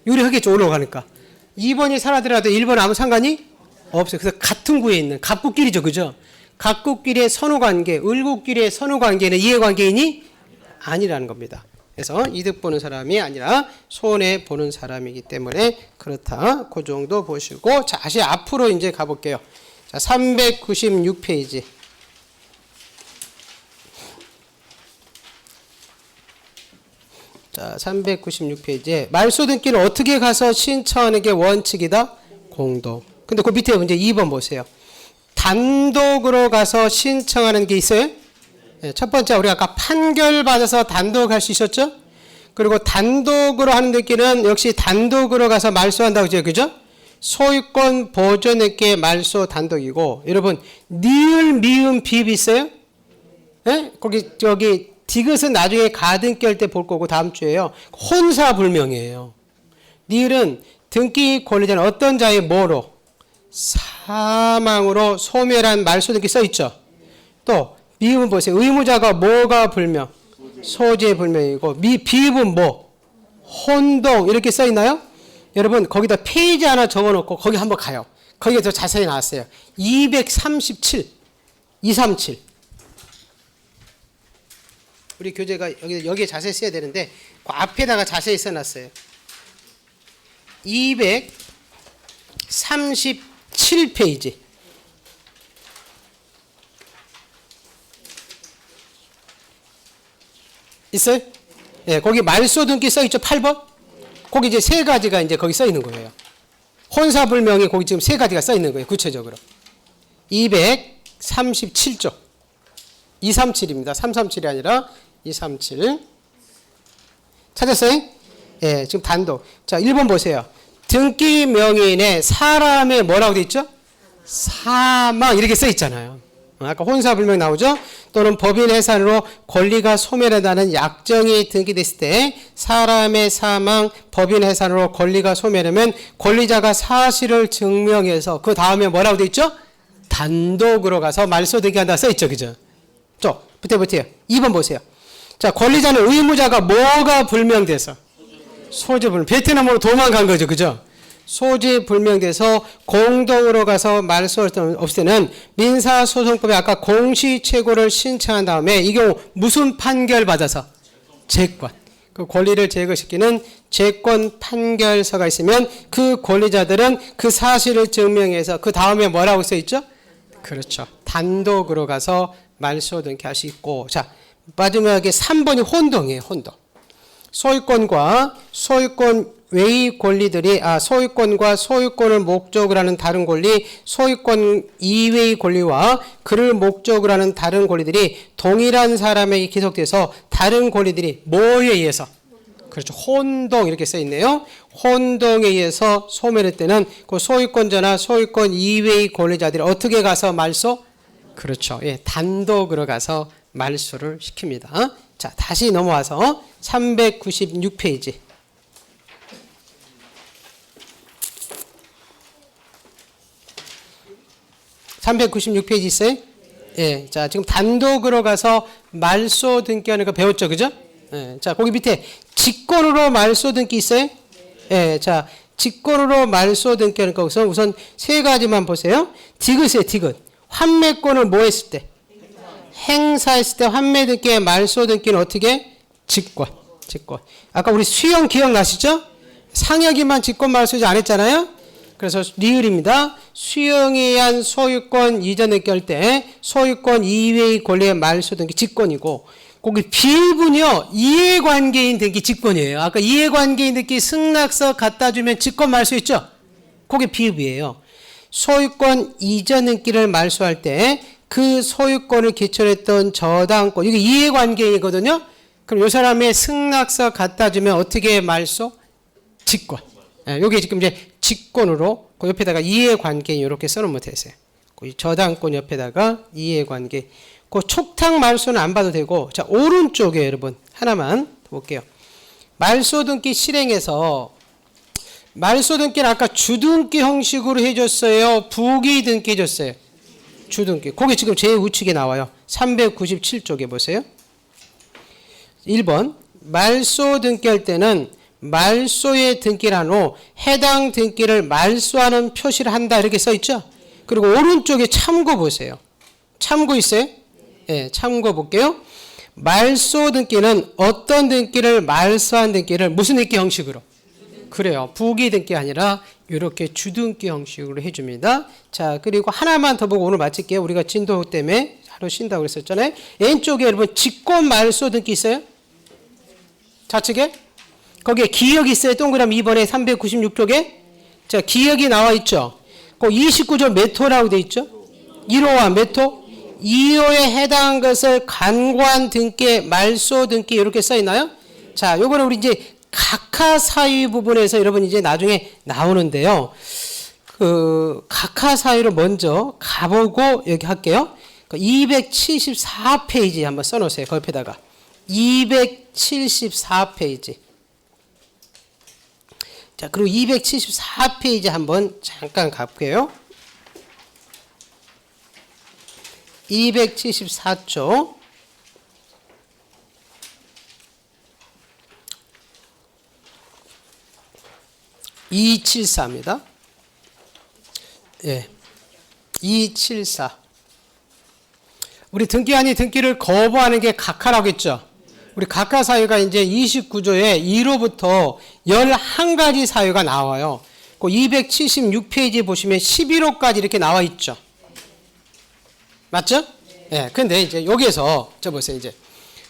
유리하겠죠, 올라가니까. 2번이 사라지더라도 1번은 아무 상관이 없어요. 그래서 같은 구에 있는 갑구끼리죠. 그죠? 갑구끼리의 선후관계, 을구끼리의 선후관계는 이해관계인이 아니라는 겁니다. 그래서 이득 보는 사람이 아니라 손해 보는 사람이기 때문에 그렇다. 그 정도 보시고, 자, 다시 앞으로 이제 가볼게요. 자, 396페이지. 자, 396페이지에 말소 등기를 어떻게 가서 신청하는 게 원칙이다? 공동. 근데 그 밑에 문제 2번 보세요. 단독으로 가서 신청하는 게 있어요? 네, 첫 번째 우리가 아까 판결받아서 단독 할 수 있었죠? 그리고 단독으로 하는 등기는 역시 단독으로 가서 말소한다고 했죠. 그죠? 소유권 보존 등기의 말소 단독이고, 여러분 니을 미음 비읍 있어요? 네? 거기 저기 디귿은 나중에 가등기 할 때 볼 거고 다음 주에요. 혼사불명이에요. 니을은 등기 권리자는 어떤 자의 뭐로? 사망으로 소멸한 말소 등기 써 있죠. 또 미음은 보세요. 의무자가 뭐가 불명? 소재 불명이고, 비읍은 뭐? 혼동 이렇게 써 있나요? 여러분 거기다 페이지 하나 적어놓고 거기 한번 가요. 거기가 더 자세히 나왔어요. 237, 237. 우리 교재가 여기에 자세히 써야 되는데 그 앞에다가 자세히 써놨어요. 237페이지. 있어요? 예, 거기 말소 등기 써 있죠? 8번? 거기 이제 세 가지가 이제 거기 써 있는 거예요. 혼사불명이 거기 지금 세 가지가 써 있는 거예요. 구체적으로. 237조. 237입니다. 337이 아니라 237. 찾았어요? 예, 지금 단독. 자, 1번 보세요. 등기 명의인에 사람의 뭐라고 돼 있죠? 사망 이렇게 써 있잖아요. 아까 혼사불명 나오죠? 또는 법인 해산으로 권리가 소멸한다는 약정이 등기됐을 때 사람의 사망, 법인 해산으로 권리가 소멸하면 권리자가 사실을 증명해서 그 다음에 뭐라고 돼 있죠? 단독으로 가서 말소 등기한다 써 있죠, 그죠? 저 붙여요. 2번 보세요. 자, 권리자는 의무자가 뭐가 불명돼서 소재 불명. 베트남으로 도망간 거죠, 그죠? 소재 불명돼서 공동으로 가서 말소할 수 없을 때는 민사소송법에 아까 공시최고를 신청한 다음에 이 경우 무슨 판결 받아서? 재권. 그 권리를 제거시키는 재권 판결서가 있으면 그 권리자들은 그 사실을 증명해서 그 다음에 뭐라고 써 있죠? 그렇죠. 단독으로 가서 말소 등기할 수 있고. 자, 마지막에 3번이 혼동이에요. 혼동. 소유권과 소유권 외의 권리들이 소유권과 소유권을 목적으로 하는 다른 권리, 소유권 이외의 권리와 그를 목적으로 하는 다른 권리들이 동일한 사람에게 기속돼서 다른 권리들이 뭐에 의해서? 그렇죠. 혼동 이렇게 써 있네요. 혼동에 의해서 소멸할 때는 그 소유권자나 소유권 이외의 권리자들이 어떻게 가서 말소? 그렇죠. 예, 단독으로 가서 말소를 시킵니다. 자, 다시 넘어와서 396페이지. 396페이지 있어요? 예. 자, 지금 단독으로 가서 말소 등기하는 거 배웠죠? 그죠? 예. 자, 거기 밑에 직권으로 말소 등기 있어요? 예. 자, 직권으로 말소 등기하는 거 우선 세 가지만 보세요. 디귿이에요, 디귿. 환매권을 뭐 했을 때? 행사했을 때 환매 등기의 말소 등기는 어떻게? 직권. 직권. 아까 우리 수용 기억나시죠? 상여기만 직권 말소지 안 했잖아요? 그래서 리을입니다. 수용에 의한 소유권 이전 등기 할 때 소유권 이외의 권리의 말소 등기 직권이고 거기 비일분이요. 이해관계인 등기 직권이에요. 아까 이해관계인 등기 승낙서 갖다 주면 직권 말소 있죠? 그게 비읍이에요. 소유권 이전 등기를 말소할 때 그 소유권을 기초로 했던 저당권 이게 이해관계이거든요. 그럼 이 사람의 승낙서 갖다 주면 어떻게 말소? 직권. 예, 여기 지금 이제 직권으로 그 옆에다가 이해관계인 이렇게 써놓으면 되세요. 그 저당권 옆에다가 이해관계. 그 촉탁 말소는 안 봐도 되고, 자 오른쪽에 여러분 하나만 볼게요. 말소 등기 실행해서 말소 등기는 아까 주등기 형식으로 해줬어요. 부기 등기 해줬어요. 주등기. 거기 지금 제 우측에 나와요. 397쪽에 보세요. 1번 말소 등기할 때는 말소의 등기란 후 해당 등기를 말소하는 표시를 한다 이렇게 써 있죠. 그리고 오른쪽에 참고 보세요. 참고 있어요? 네, 참고 볼게요. 말소 등기는 어떤 등기를 말소한 등기를 무슨 등기 형식으로? 그래요. 부기 등기 아니라 이렇게 주등기 형식으로 해줍니다. 자, 그리고 하나만 더 보고 오늘 마칠게요. 우리가 진도 때문에 하루 쉰다고 그랬었잖아요. 왼쪽에 여러분 직권 말소 등기 있어요? 좌측에? 거기에 기역이 있어요. 동그라미 2번에 396쪽에. 자, 기역이 나와 있죠. 그 29조 몇 호라고 돼 있죠? 1호와 몇 호? 2호에 해당한 것을 간관 등기, 말소 등기 이렇게 써 있나요? 자, 요거는 우리 이제 각하 사유 부분에서 여러분 이제 나중에 나오는데요. 그 각하 사유를 먼저 가보고 여기 할게요. 274페이지 한번 써놓으세요. 그 옆에다가 274페이지. 자, 그리고 274페이지 한번 잠깐 가볼게요. 274쪽. (274입니다) 예, 274. 우리 등기 아닌 등기를 거부하는 게 각하라고 했죠. 우리 각하 사유가 이제 29조에 1호부터 11가지 사유가 나와요. 그 276페이지 보시면 11호까지 이렇게 나와 있죠. 맞죠? 예. 근데 이제 여기에서 저 보세요. 이제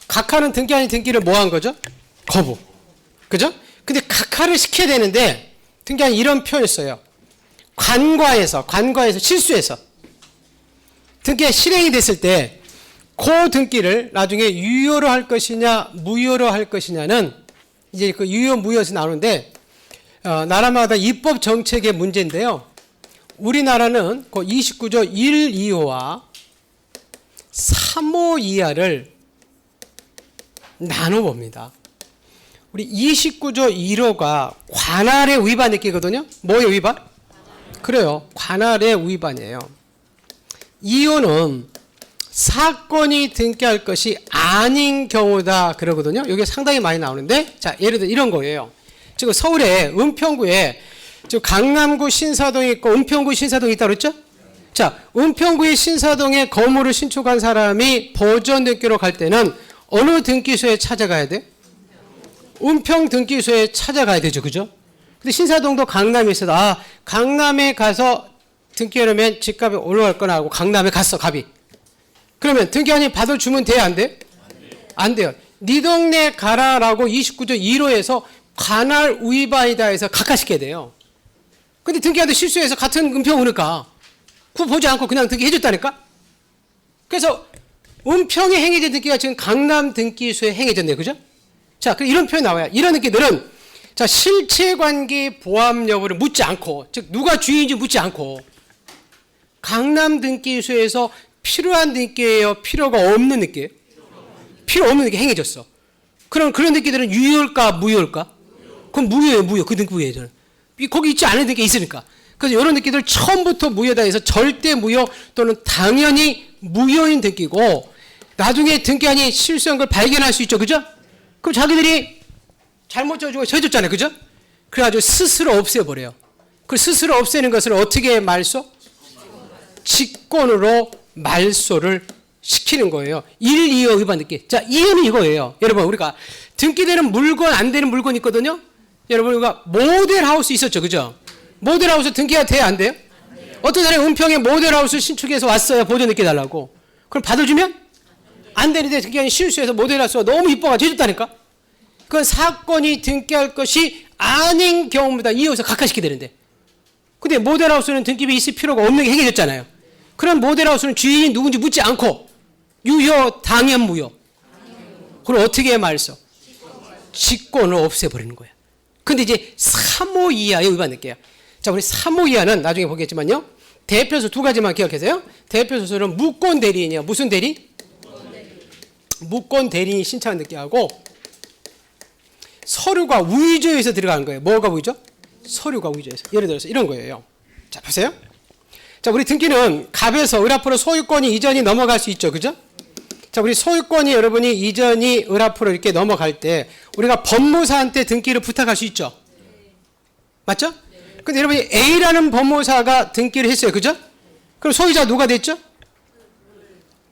각하는 등기 아닌 등기를 뭐 한 거죠? 거부. 그죠? 근데 각하를 시켜야 되는데 등기 아닌 이런 표현을 써요. 관과에서 실수해서 등기가 실행이 됐을 때 그 등기를 나중에 유효로 할 것이냐 무효로 할 것이냐는 이제 그 유효 무효에서 나오는데 나라마다 입법 정책의 문제인데요. 우리나라는 그 29조 1, 2호와 3호 이하를 나눠봅니다. 우리 29조 1호가 관할의 위반 느끼거든요. 뭐의 위반? 그래요. 관할의 위반이에요. 2호는 사건이 등기할 것이 아닌 경우다 그러거든요. 이게 상당히 많이 나오는데, 자, 예를 들어 이런 거예요. 지금 서울에 은평구에 지금 강남구 신사동이 있고 은평구 신사동이 있다고 그랬죠? 자, 은평구의 신사동에 건물을 신축한 사람이 보존 등기로 갈 때는 어느 등기소에 찾아가야 돼? 은평 등기소에 찾아가야 되죠. 그죠? 근데 신사동도 강남에 있어도 강남에 가서 등기하려면 집값이 올라갈 거나 하고 강남에 갔어, 갑이. 그러면 등기한이 받아주면 돼요, 안 돼요? 안 돼요. 네 동네 가라라고 29조 1호에서 관할 위반이다 해서 각하시켜야 돼요. 근데 등기한도 실수해서 같은 은평 오니까 그거 보지 않고 그냥 등기해줬다니까? 그래서 은평에 행해진 등기가 지금 강남 등기소에 행해졌네요. 그죠? 자, 이런 표현이 나와요. 이런 등기들은 자, 실체관계 보함 여부를 묻지 않고, 즉 누가 주인인지 묻지 않고 강남 등기소에서 필요한 등기예요? 필요가 없는 등기예요? 필요 없는 등기 행해졌어. 그럼 그런 등기들은 유효일까 무효일까? 그럼 무효예요. 무효. 그 등기 무효예요. 거기 있지 않은 등기 있으니까. 그래서 이런 등기들 처음부터 무효다 해서 절대 무효 또는 당연히 무효인 등기고, 나중에 등기한이 실수한 걸 발견할 수 있죠. 그죠? 그럼 자기들이 잘못 해줬잖아요. 그죠? 그래가지고 스스로 없애버려요. 그 스스로 없애는 것을 어떻게 말소? 직권으로 말소를 시키는 거예요. 1, 2호 위반 등기. 자, 2호는 이거예요. 여러분, 우리가 등기되는 물건, 안 되는 물건 있거든요? 여러분, 우리가 모델하우스 있었죠. 그죠? 모델하우스 등기가 돼야 안 돼요? 어떤 사람이 은평에 모델하우스 신축해서 왔어요. 보존 등기 달라고. 그럼 받아주면? 안 되는데 등기한이 실수해서 모델하우스가 너무 이뻐가지고 해줬다니까? 그건 사건이 등기할 것이 아닌 경우입니다. 2호에서 각하시키게 되는데. 근데 모델하우스는 등기비 있을 필요가 없는 게 행해졌잖아요. 그럼 모델하우스는 주인이 누군지 묻지 않고 유효, 당연, 무효. 그걸 어떻게 말써? 직권을 없애버리는 거야. 근데 이제 3호 이하에 위반될게요. 자, 우리 3호 이하는 나중에 보겠지만요. 대표소 두 가지만 기억하세요. 대표소는 무권 대리인이에요. 무슨 대리인? 무권 대리인이 신청한 등기하고 서류가 위조해서 들어가는 거예요. 뭐가 위조? 서류가 위조해서. 예를 들어서 이런 거예요. 자, 보세요. 자, 우리 등기는 갑에서 을 앞으로 소유권이 이전이 넘어갈 수 있죠. 그죠? 자, 우리 소유권이 여러분이 이전이 을 앞으로 이렇게 넘어갈 때 우리가 법무사한테 등기를 부탁할 수 있죠. 맞죠? 근데 여러분이 A라는 법무사가 등기를 했어요. 그죠? 그럼 소유자 누가 됐죠?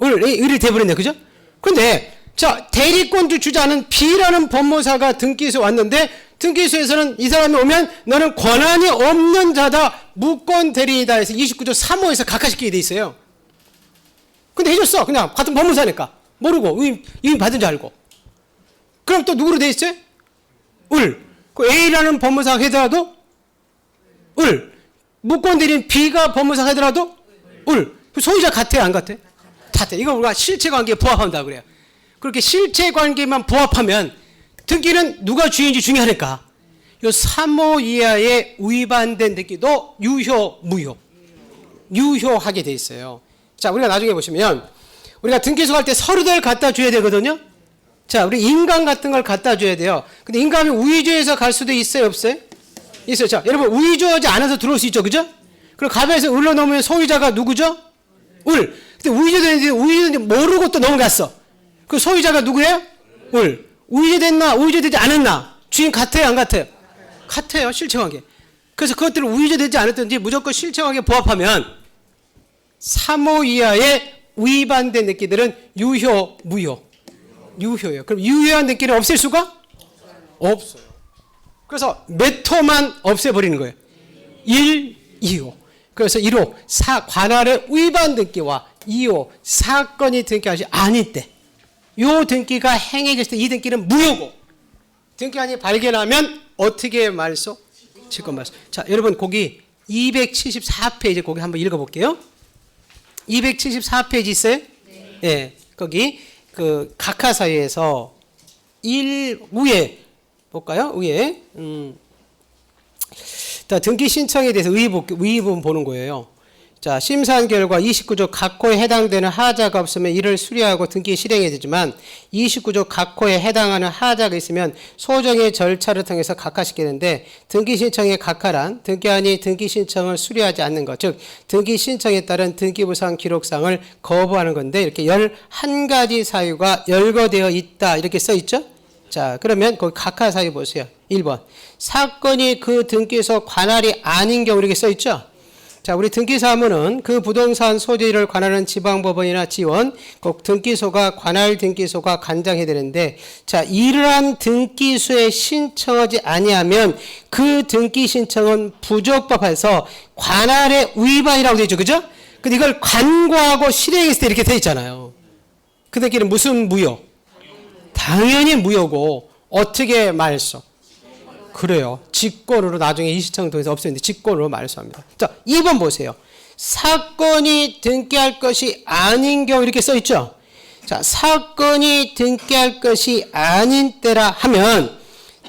을이 돼버렸네. 그죠? 근데 자, 대리권주 주자는 B라는 법무사가 등기소에 왔는데 등기소에서는 이 사람이 오면 너는 권한이 없는 자다, 무권 대리인이다 해서 29조 3호에서 각하시키게 돼 있어요. 근데 해줬어. 그냥 같은 법무사니까. 모르고 이미 받은 줄 알고. 그럼 또 누구로 돼 있어요? 을. 그 A라는 법무사가 하더라도 을. 무권 대리인 B가 법무사가 하더라도 을. 그 소유자 같아요, 안 같아요? 같아요. 이거 우리가 실체관계에 부합한다 그래요. 그렇게 실체관계만 부합하면 등기는 누가 주인인지 중요하니까 이 3호 이하에 위반된 등기도 유효, 무효. 유효하게 돼 있어요. 자, 우리가 나중에 보시면 우리가 등기소 갈 때 서류들 갖다 줘야 되거든요. 자, 우리 인감 같은 걸 갖다 줘야 돼요. 근데 인감이 위조해서 갈 수도 있어요, 없어요? 있어요. 자, 여러분 위조하지 않아서 들어올 수 있죠, 그죠? 그리고 갑에서 을로 넘으면 소유자가 누구죠? 을. 근데 위조됐는데 모르고 또 넘어갔어. 그 소유자가 누구예요? 을. 위조됐나? 위조되지 않았나? 주인 같아요, 안 같아요? 같아요, 실체관계. 그래서 그것들을 위조되지 않았든지 무조건 실체관계에 부합하면 3호 이하에 위반된 등기들은 유효, 무효. 유효예요. 그럼 유효한 등기를 없앨 수가 없어요. 그래서 몇 호만 없애버리는 거예요. 1, 2호. 그래서 1호 관할의 위반 등기와 2호 사건이 등기하지 아닐 때 요 등기가 행해졌을 때 이 등기는 무효고 등기한이 발견하면 어떻게 말소? 직권 말소. 자, 여러분 거기 274페이지 거기 한번 읽어볼게요. 274페이지 있어요? 네. 예, 거기 그 각하사유에서 1 위에 볼까요? 위에 자, 등기 신청에 대해서 의의부분 보는 거예요. 자, 심사한 결과 29조 각호에 해당되는 하자가 없으면 이를 수리하고 등기 실행해야 되지만 29조 각호에 해당하는 하자가 있으면 소정의 절차를 통해서 각하시키는데 등기 신청의 각하란 등기한이 등기 신청을 수리하지 않는 것, 즉 등기 신청에 따른 등기부상 기록상을 거부하는 건데 이렇게 11가지 사유가 열거되어 있다 이렇게 써 있죠. 자, 그러면 거기 각하 사유 보세요. 1번. 사건이 그 등기소 관할이 아닌 경우 이렇게 써 있죠. 자, 우리 등기사무는 그 부동산 소지를 관할하는 지방법원이나 지원, 꼭 등기소가 관할 등기소가 간장해야 되는데, 자, 이러한 등기소에 신청하지 아니하면 그 등기 신청은 부적법해서 관할의 위반이라고 되어 있죠, 그죠? 근데 이걸 간과하고 실행했을 때 이렇게 되어 있잖아요. 그 등기는 무슨 무효? 당연히 무효고 어떻게 말소? 그래요. 직권으로 나중에 이 신청 통해서 없애는데 직권으로 말소합니다. 자, 2번 보세요. 사건이 등기할 것이 아닌 경우 이렇게 써 있죠. 자, 사건이 등기할 것이 아닌 때라 하면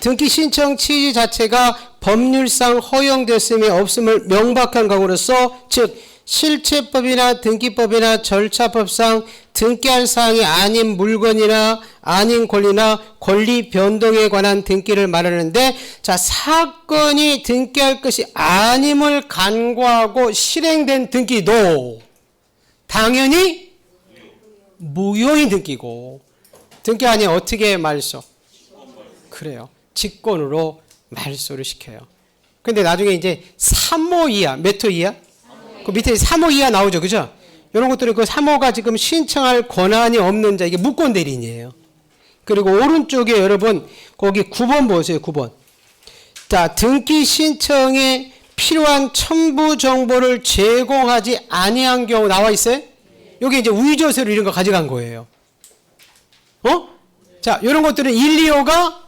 등기 신청 취지 자체가 법률상 허용됐음이 없음을 명백한 경우로서 즉 실체법이나 등기법이나 절차법상 등기할 사항이 아닌 물건이나 아닌 권리나 권리 변동에 관한 등기를 말하는데, 자, 사건이 등기할 것이 아님을 간과하고 실행된 등기도 당연히 무효인 등기고 등기한이 어떻게 말소? 그래요. 직권으로 말소를 시켜요. 근데 나중에 이제 3호 이하, 몇 호 이하? 그 밑에 3호 이하 나오죠, 그죠? 이런 것들은 그 3호가 지금 신청할 권한이 없는 자, 이게 무권 대리인이에요. 그리고 오른쪽에 여러분 거기 9번 보세요, 9번. 자, 등기 신청에 필요한 첨부 정보를 제공하지 아니한 경우 나와 있어요? 여기 이제 위조서류 이런 거 가져간 거예요. 자, 이런 것들은 1, 2호가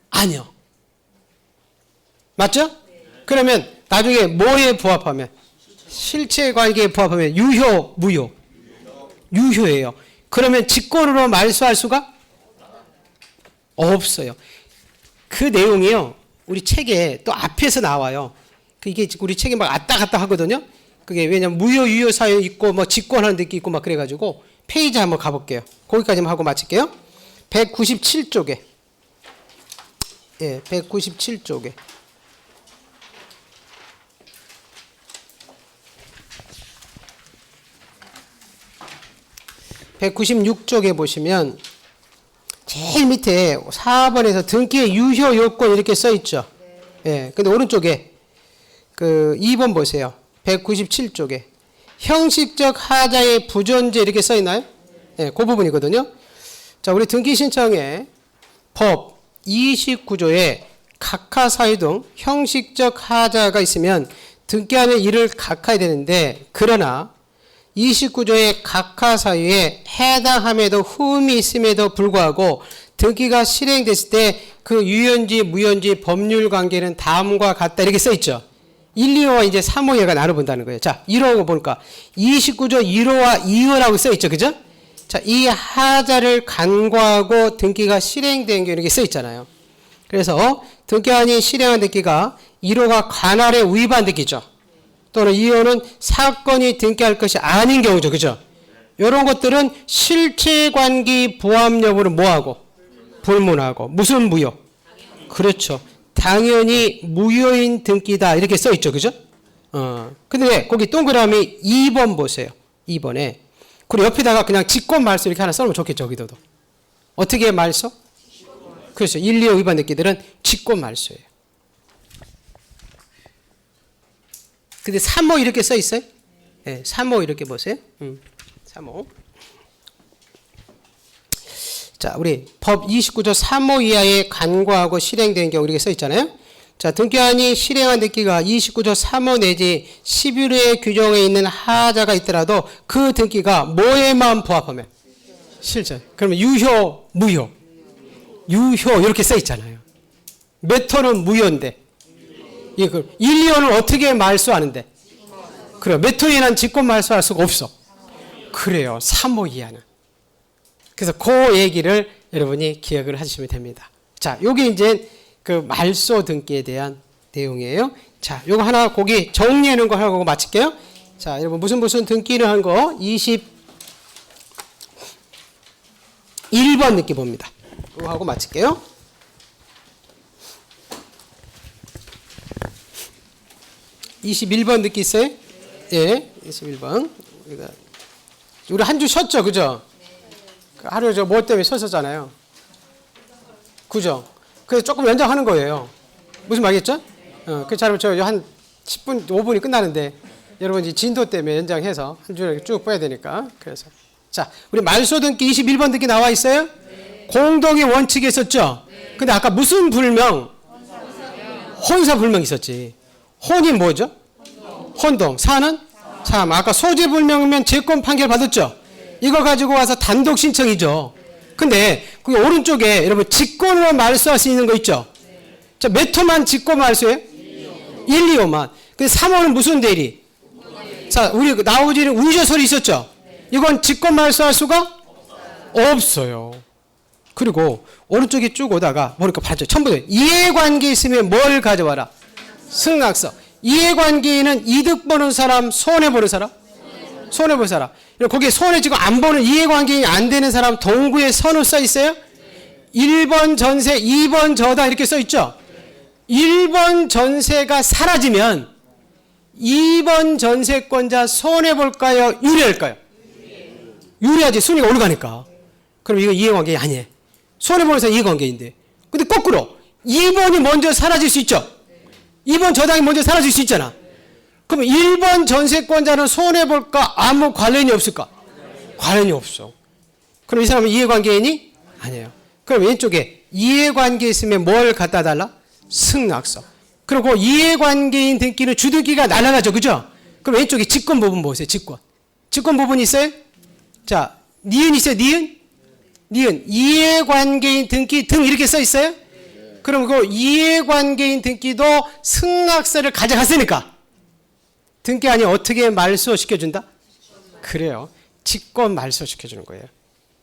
아니요. 맞죠? 그러면 나중에 뭐에 부합하면? 실체관계에 부합하면 유효, 무효? 유효예요. 그러면 직권으로 말소할 수가 없어요. 그 내용이요, 우리 책에 또 앞에서 나와요. 이게 우리 책에 막 왔다 갔다 하거든요. 그게 왜냐면 무효, 유효 사유 있고 뭐 직권하는 느낌 있고 막 그래가지고 페이지 한번 가볼게요. 거기까지만 하고 마칠게요. 197쪽에. 예, 197쪽에. 196쪽에 보시면 제일 밑에 4번에서 등기의 유효 요건 이렇게 써 있죠. 예. 근데 오른쪽에 그 2번 보세요. 197쪽에 형식적 하자의 부존재 이렇게 써 있나요? 예, 그 부분이거든요. 자, 우리 등기 신청에 법 29조에 각하 사유 등 형식적 하자가 있으면 등기하는 일을 각하해야 되는데, 그러나 29조의 각하 사유에 해당함에도 흠이 있음에도 불구하고 등기가 실행됐을 때 그 유효인지 무효인지 법률 관계는 다음과 같다 이렇게 써 있죠. 1, 2호와 이제 3호가 나눠본다는 거예요. 자, 1호 보니까 29조 1호와 2호라고 써 있죠. 그죠? 자, 이 하자를 간과하고 등기가 실행된 게 이렇게 써 있잖아요. 그래서 등기한이 실행한 등기가 1호가 관할에 위반 등기죠. 또는 2호는 사건이 등기할 것이 아닌 경우죠. 그죠? 이런 것들은 실체관계 부합 여부를 뭐하고? 불문하고. 무슨 무효? 그렇죠. 당연히 무효인 등기다 이렇게 써 있죠. 그죠? 근데 왜? 거기 동그라미 2번 보세요. 2번에. 그리고 옆에다가 그냥 직권 말소 이렇게 하나 써놓으면 좋겠죠. 여기도. 어떻게 말소? 그렇죠. 1, 2호 위반 등기들은 직권 말소예요. 근데 3호 이렇게 써 있어요? 네, 3호 이렇게 보세요. 3호. 자, 우리 법 29조 3호 이하에 간과하고 실행된 경우 이렇게 써 있잖아요. 자, 등기한이 실행한 등기가 29조 3호 내지 11호의 규정에 있는 하자가 있더라도 그 등기가 뭐에만 부합하면? 실전. 그러면 유효, 무효. 유효 이렇게 써 있잖아요. 메토는 무효인데. 이거 1, 2호는 어떻게 말소하는데? 그래. 메토 이하는 직권 말소할 수가 없어. 그래요. 3호 이하는. 그래서 그 얘기를 여러분이 기억을 하시면 됩니다. 자, 요게 이제 그 말소 등기에 대한 내용이에요. 자, 요거 하나 거기 정리해 놓은 거 하고 마칠게요. 자, 여러분 무슨 등기를 한 거 21번 등기 봅니다. 이거 하고 마칠게요. 21번 등기 있어요? 예, 21번. 우리 한 주 쉬었죠, 그죠? 하루 저 뭐 때문에 쉬었었잖아요. 그죠? 그래서 조금 연장하는 거예요. 무슨 말이겠죠? 그 잘 저 한 10분, 5분이 끝나는데 여러분 이 진도 때문에 연장해서 한 주를 쭉 빼야 되니까. 그래서 자, 우리 말소 등기 21번 등기 나와 있어요? 네. 공동의 원칙이 있었죠? 네. 근데 아까 무슨 불명? 혼사 불명 있었지. 혼이 뭐죠? 혼동. 사는? 참, 아까 소재 불명이면 재권 판결 받았죠? 네. 이거 가지고 와서 단독 신청이죠. 근데 그 오른쪽에 여러분 직권으로 말소할 수 있는 거 있죠? 자, 몇 호만 직권 말소해요? 1, 2호만. 근데 3호는 무슨 대리? 자, 우리 나오지는 우유저설이 있었죠? 이건 직권 말소할 수가 없어요. 그리고 오른쪽에 쭉 오다가 보니까 봤죠? 처음부터 이해관계 있으면 뭘 가져와라? 승낙서. 이해관계는 이득 보는 사람, 손해 보는 사람? 손해 보는 사람. 거기에 손해 지금 안 보는 이해관계이 안 되는 사람 동구에 선을 써 있어요? 1번 전세, 2번 저당 이렇게 써 있죠? 1번 전세가 사라지면 2번 전세권자 손해볼까요? 유리할까요? 유리하지. 순위가 올라가니까. 그럼 이거 이해관계 아니에요. 손해보는 사람 이해관계인데. 근데 거꾸로 2번이 먼저 사라질 수 있죠? 2번 저당이 먼저 사라질 수 있잖아. 그럼 1번 전세권자는 손해볼까? 아무 관련이 없을까? 관련이 없어. 그럼 이 사람은 이해관계인이? 아니에요. 그럼 왼쪽에 이해관계 있으면 뭘 갖다 달라? 승낙서. 그리고 이해관계인 등기는 주등기가 날아가죠. 그죠? 그럼 왼쪽에 직권 부분 보세요. 직권. 직권 부분이 있어요? 자, 니은 있어요? 니은? 니은. 이해관계인 등기 등 이렇게 써 있어요? 그럼 그 이해관계인 등기도 승낙서를 가져갔으니까 등기안이 어떻게 말소시켜준다? 그래요. 직권 말소시켜주는 거예요.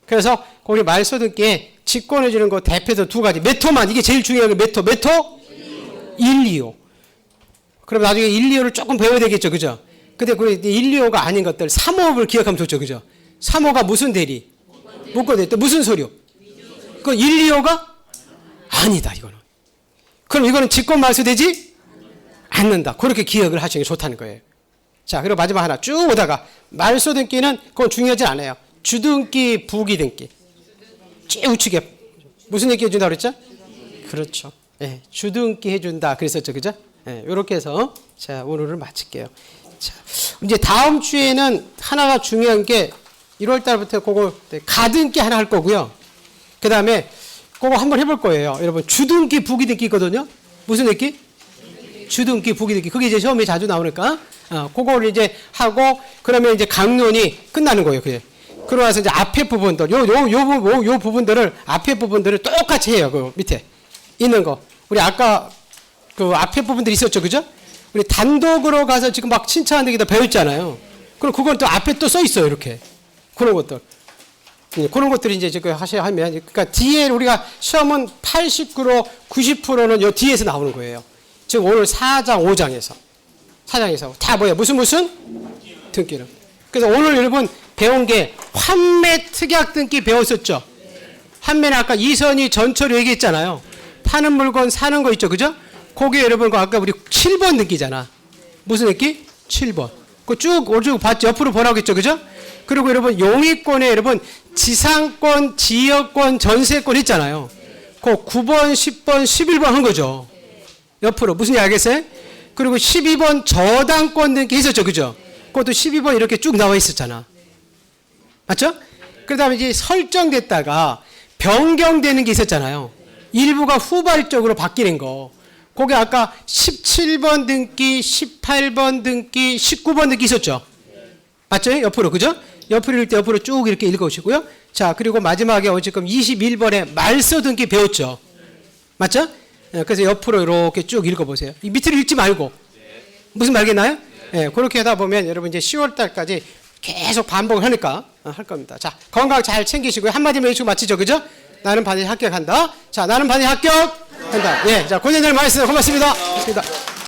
그래서 거기 말소 등기에 직권해주는 거 대표도 두 가지. 몇 호만. 이게 제일 중요한 게 몇 호? 몇 호? 1, 2호. 그럼 나중에 1, 2호를 조금 배워야 되겠죠. 그죠? 근데 그 1, 2호가 아닌 것들 3호를 기억하면 좋죠. 그죠? 3호가 무슨 대리? 묶어대. 또 무슨 서류? 그 1, 2호가? 아니다. 이거는. 그럼 이거는 직권 말소되지? 않는다. 그렇게 기억을 하시는 게 좋다는 거예요. 자, 그리고 마지막 하나 쭉 오다가 말소 등기는 그건 중요하지 않아요. 주등기, 부기 등기. 쭉 우측에 무슨 얘기 해준다 그랬죠? 그렇죠. 예, 주등기 해준다 그랬었죠, 그죠? 예, 이렇게 해서 자 오늘을 마칠게요. 자, 이제 다음 주에는 하나가 중요한 게 1월 달부터 그거 가등기 하나 할 거고요. 그 다음에 그거 한번 해볼 거예요. 여러분 주등기, 부기 등기 있거든요. 무슨 등기? 주등기, 부기 등기. 그게 이제 시험에 자주 나오니까 그거를 이제 하고 그러면 이제 강론이 끝나는 거예요. 그게. 그러고 나서 이제 앞에 부분들, 요 부분들을, 앞에 부분들을 똑같이 해요. 그 밑에 있는 거. 우리 아까 그 앞에 부분들이 있었죠. 그죠? 우리 단독으로 가서 지금 막 신청하는 데다 배웠잖아요. 그럼 그건 또 앞에 또 써 있어요. 이렇게. 그런 것들. 그런 것들이 이제 지금 하셔야 하면, 그러니까 뒤에 우리가 시험은 89%, 90%는 요 뒤에서 나오는 거예요. 지금 오늘 4장, 5장에서. 4장에서. 다 뭐야? 무슨 등기를. 그래서 오늘 여러분 배운 게 환매 특약 등기 배웠었죠. 환매는 아까 이선희 전처로 얘기했잖아요. 파는 물건 사는 거 있죠. 그죠? 거기 여러분 그 아까 우리 7번 등기잖아. 무슨 등기? 7번. 그거 쭉 봤죠. 옆으로 보라고 했죠. 그죠? 그리고 여러분 용의권에 여러분 지상권, 지역권, 전세권 있잖아요. 그 9번, 10번, 11번 한 거죠. 옆으로. 무슨 얘기 알겠어요? 그리고 12번 저당권 등기 있었죠. 그죠? 그것도 12번 이렇게 쭉 나와 있었잖아. 맞죠? 그 다음에 이제 설정됐다가 변경되는 게 있었잖아요. 일부가 후발적으로 바뀌는 거. 거기 아까 17번 등기, 18번 등기, 19번 등기 있었죠? 맞죠? 옆으로. 그죠? 옆으로 읽을 때 옆으로 쭉 이렇게 읽어오시고요. 자, 그리고 마지막에 지금 21번에 말소 등기 배웠죠? 맞죠? 예, 그래서 옆으로 이렇게 쭉 읽어보세요. 이 밑으로 읽지 말고. 무슨 말겠나요? 예, 그렇게 하다 보면 여러분 이제 10월 달까지 계속 반복을 하니까 할 겁니다. 자, 건강 잘 챙기시고요. 한마디만 해주고 마치죠. 그죠? 나는 반드시 합격한다. 자, 나는 반드시 합격한다. 예, 자, 고생들 많으셨습니다. 고맙습니다. 고맙습니다.